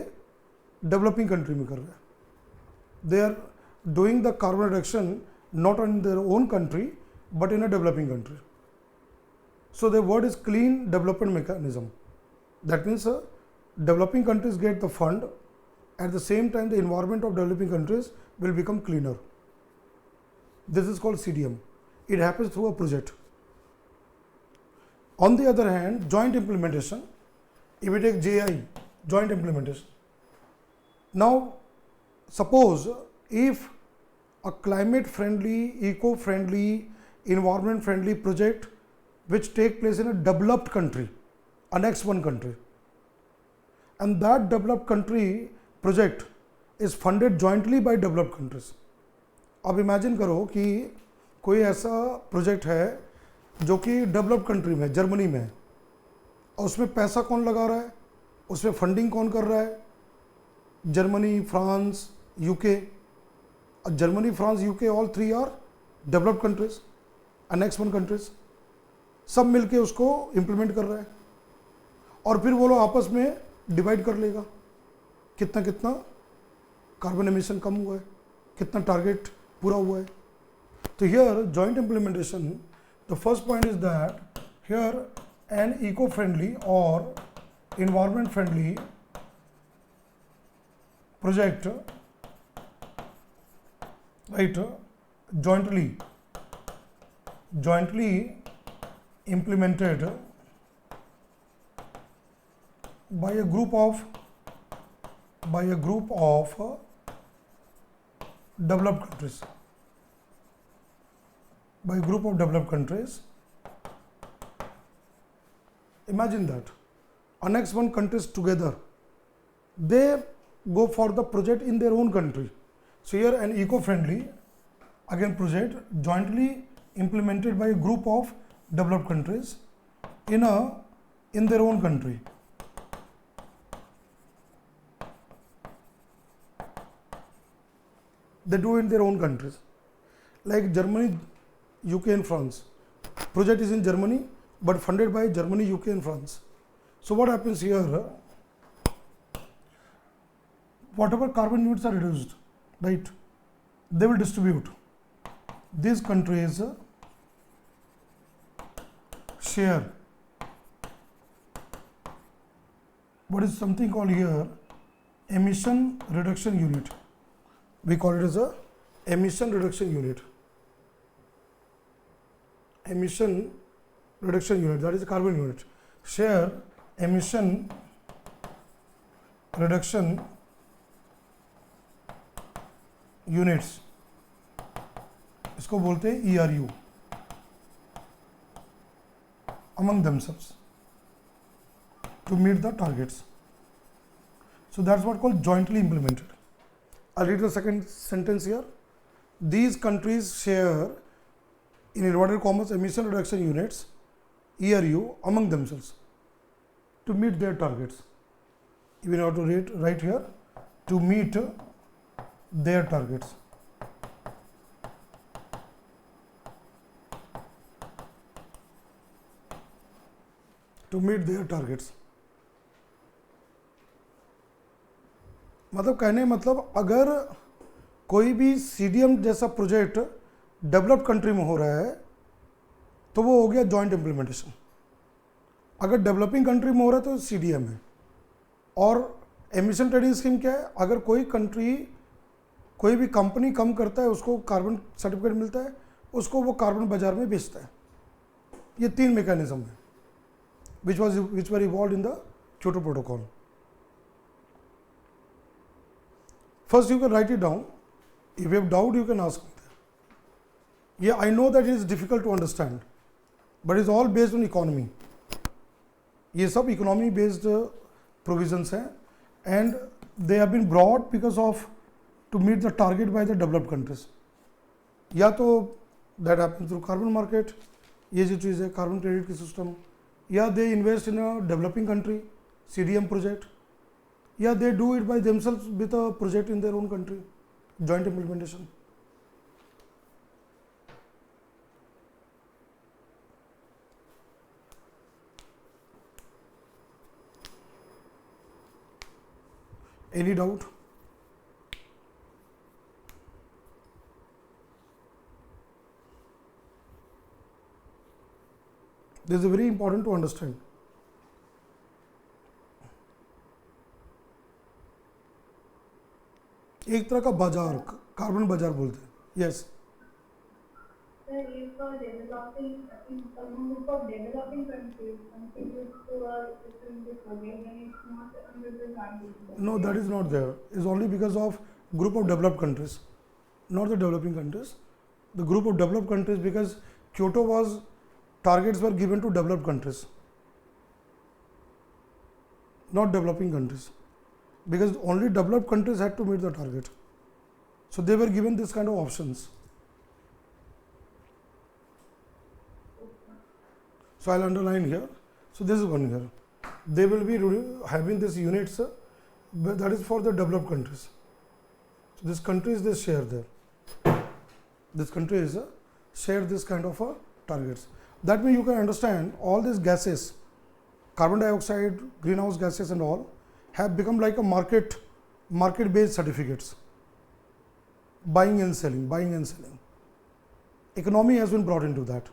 डेवलपिंग कंट्री में कर रहे हैं. They are doing the carbon reduction not in their own country but in a developing country. So the word is clean development mechanism. That means developing countries get the fund, at the same time the environment of developing countries will become cleaner. This is called CDM. It happens through a project. On the other hand, joint implementation, if we take JI, joint implementation. Now, suppose if a climate friendly, eco friendly, environment friendly project which take place in a developed country, a next one country, and that developed country project is funded jointly by developed countries. अब imagine करो कि कोई ऐसा project है जो कि developed country में, Germany में है, और उसमें पैसा कौन लगा रहा है, उसमें फंडिंग कौन कर रहा है, Germany, France, UK. Germany, France, UK, all three are developed countries, annex one countries, सब मिलके उसको इम्प्लीमेंट कर रहा है, और फिर वो लोग आपस में डिवाइड कर लेगा कितना कितना कार्बन एमिशन कम हुआ है, कितना टारगेट पूरा हुआ है. तो here joint implementation, the first point is that here an eco friendly और environment friendly project, right, jointly implemented by a group of developed countries, Imagine that next one countries together, they go for the project in their own country. So here an eco-friendly again project jointly implemented by a group of developed countries in their own country. They do in their own countries, like Germany, UK and France. Project is in Germany but funded by Germany, UK and France. So what happens here, whatever carbon units are reduced, right, they will distribute. These countries share what is something called here emission reduction unit. We call it as a emission reduction unit. Emission reduction unit, that is a carbon unit. Share emission reduction units, इसको बोलते हैं ERU, among themselves to meet the targets. So that's what called jointly implemented. I'll read the second sentence here. These countries share in inverted commas emission reduction units ERU among themselves to meet their targets. Even have to write here to meet their targets. To meet their targets. मतलब कहने मतलब अगर कोई भी CDM जैसा project developed country में हो रहा है तो वो हो गया जॉइंट इम्प्लीमेंटेशन. अगर डेवलपिंग कंट्री में हो रहा है तो CDM है. और एमिशन ट्रेडिंग स्कीम क्या है, अगर कोई कंट्री कोई भी कंपनी कम करता है उसको कार्बन सर्टिफिकेट मिलता है, उसको वो कार्बन बाजार में बेचता है. ये तीन मैकेनिज्म है which were evolved in the KYOTO Protocol. First you can write it down. If you have doubt you can ask me. Yeah, I know that it is difficult to understand, but it's all based on economy. ये सब economy based provisions हैं and they have been brought because of to meet the target by the developed countries. या तो that happens through carbon market, ये जो चीज़ है carbon credit की system, या they invest in a developing country CDM project, या they do it by themselves with a project in their own country, joint implementation. Any doubt? This is very important to understand. एक तरह का बाजार, carbon बाजार बोलते हैं. Yes. Sir, if a developing, if a group of developing countries contribute to a system program, then it's not under the guidelines. No, that is not there. It's only because of group of developed countries, not the developing countries. The group of developed countries, because Kyoto was, targets were given to developed countries, not developing countries, because only developed countries had to meet the target. So they were given this kind of options. So I'll underline here. So this is one here. They will be having this units, but that is for the developed countries. So this countries they share there. This countries share this kind of targets. That means you can understand all these gases, carbon dioxide, greenhouse gases and all have become like a market based certificates. Buying and selling, buying and selling. Economy has been brought into that.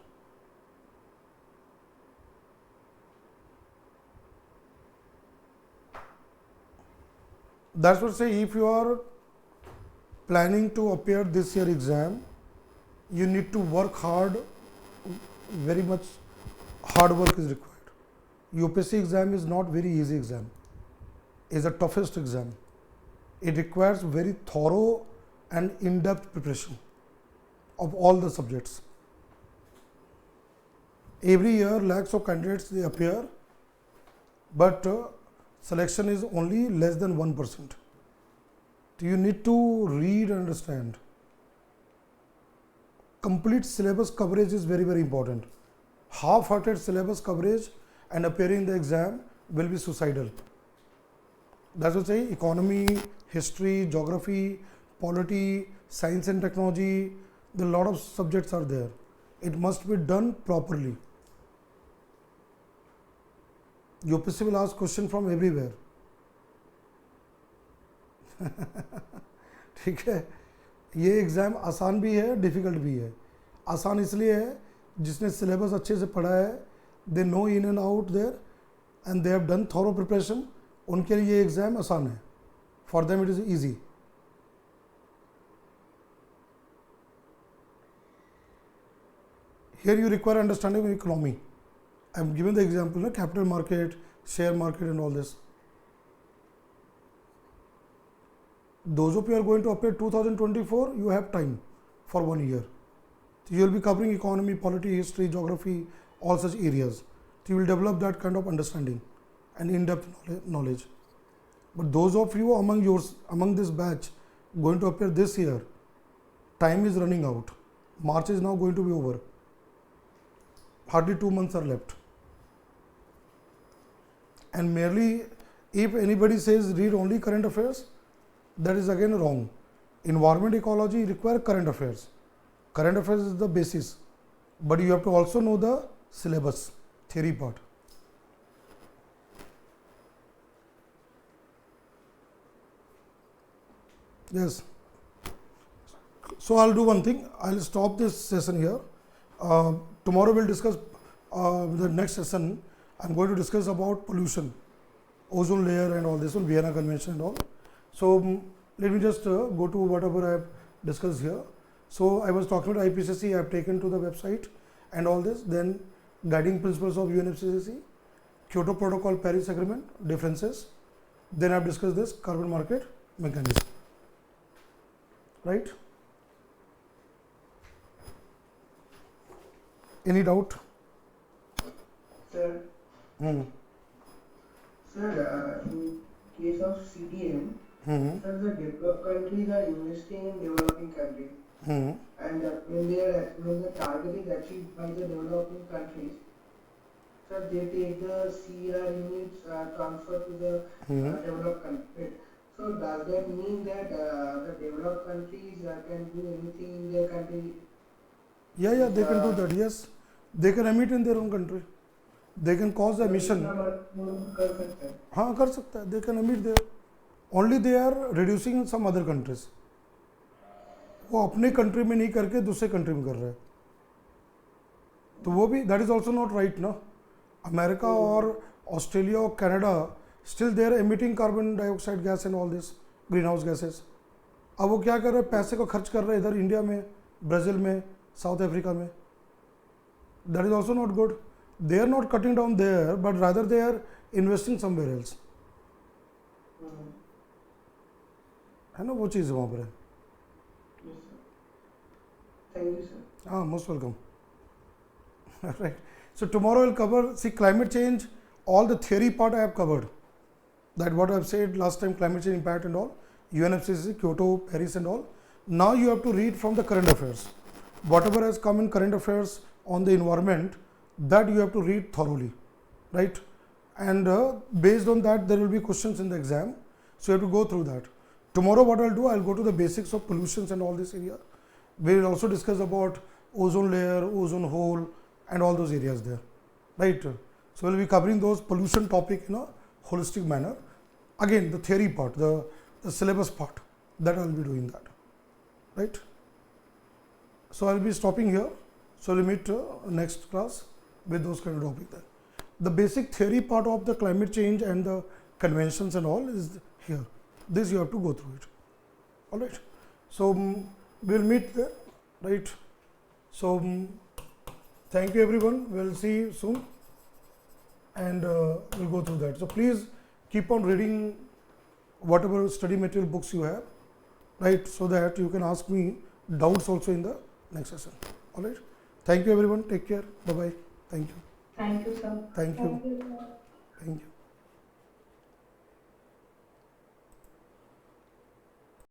That's what say, if you are planning to appear this year exam, you need to work hard, very much hard work is required. UPSC exam is not very easy exam, it is the toughest exam. It requires very thorough and in-depth preparation of all the subjects. Every year lakhs of candidates they appear, but selection is only less than 1%. You need to read and understand. Complete syllabus coverage is very, very important. Half-hearted syllabus coverage and appearing in the exam will be suicidal. That's what I say, economy, history, geography, polity, science and technology, a lot of subjects are there. It must be done properly. UPSC will ask question from everywhere. ठीक है, ये exam आसान भी है, difficult भी है. आसान इसलिए है जिसने सिलेबस अच्छे से पढ़ा है, they know in and out there and they have done thorough preparation, उनके लिए ये एग्ज़ाम आसान है. For them it is easy. Here you require understanding of economy. I am given the example, capital market, share market and all this. Those of you are going to appear 2024, you have time for 1 year. So you will be covering economy, polity, history, geography, all such areas. So you will develop that kind of understanding and in-depth knowledge. But those of you among this batch going to appear this year, time is running out. March is now going to be over. Hardly 2 months are left. And merely if anybody says read only current affairs, that is again wrong. Environment ecology require current affairs. Current affairs is the basis, but you have to also know the syllabus, theory part. Yes. So I'll do one thing. I'll stop this session here. Tomorrow we'll discuss the next session. I'm going to discuss about pollution, ozone layer and all this one, Vienna Convention and all. So let me just go to whatever I have discussed here. So I was talking about IPCC, I have taken to the website and all this. Then guiding principles of UNFCCC, KYOTO Protocol, Paris Agreement, differences. Then I have discussed this carbon market mechanism. Right? Any doubt? Sir, sir, in case of CDM, sir, the developed countries are investing in developing countries, and when the target is achieved by the developing countries, sir, they take the CR units transfer to the developed countries. So does that mean that the developed countries can do anything in their country? Yeah, they can do that. Yes, they can emit in their own country. They can cause the emission. हाँ कर सकता है. They can emit there. Only they are reducing in some other countries. वो अपने country में नहीं करके दूसरे कंट्री में कर रहे हैं. तो वो भी that is also not right ना. America or Australia or Canada still they are emitting carbon dioxide gas and all this greenhouse gases. अब वो क्या कर रहे हैं, पैसे को खर्च कर रहे हैं इधर इंडिया में, ब्राज़ील में, साउथ अफ्रीका में. That is also not good. They are not cutting down there, but rather they are investing somewhere else. है ना, वो चीज़ वहाँ पर है. Thank you, sir. Ah, most welcome. Right. So tomorrow I'll cover, see, climate change, all the theory part I have covered. That what I have said last time, climate change impact and all, UNFCCC, Kyoto, Paris and all. Now you have to read from the current affairs. Whatever has come in current affairs on the environment, that you have to read thoroughly, right? And based on that, there will be questions in the exam. So you have to go through that. Tomorrow what I'll do, I'll go to the basics of pollutions and all this area. We will also discuss about ozone layer, ozone hole and all those areas there, right? So we'll be covering those pollution topic in a holistic manner. Again, the theory part, the syllabus part, that I'll be doing that, right? So I'll be stopping here. So we'll meet next class with those kind of topic there. The basic theory part of the climate change and the conventions and all is here. This you have to go through it. All right. So we'll meet there, right? So thank you everyone. We'll see you soon, and we'll go through that. So please keep on reading whatever study material books you have, right? So that you can ask me doubts also in the next session. All right. Thank you everyone. Take care. Bye bye. Thank you. Thank you, sir. Thank you. Thank you, sir. Thank you.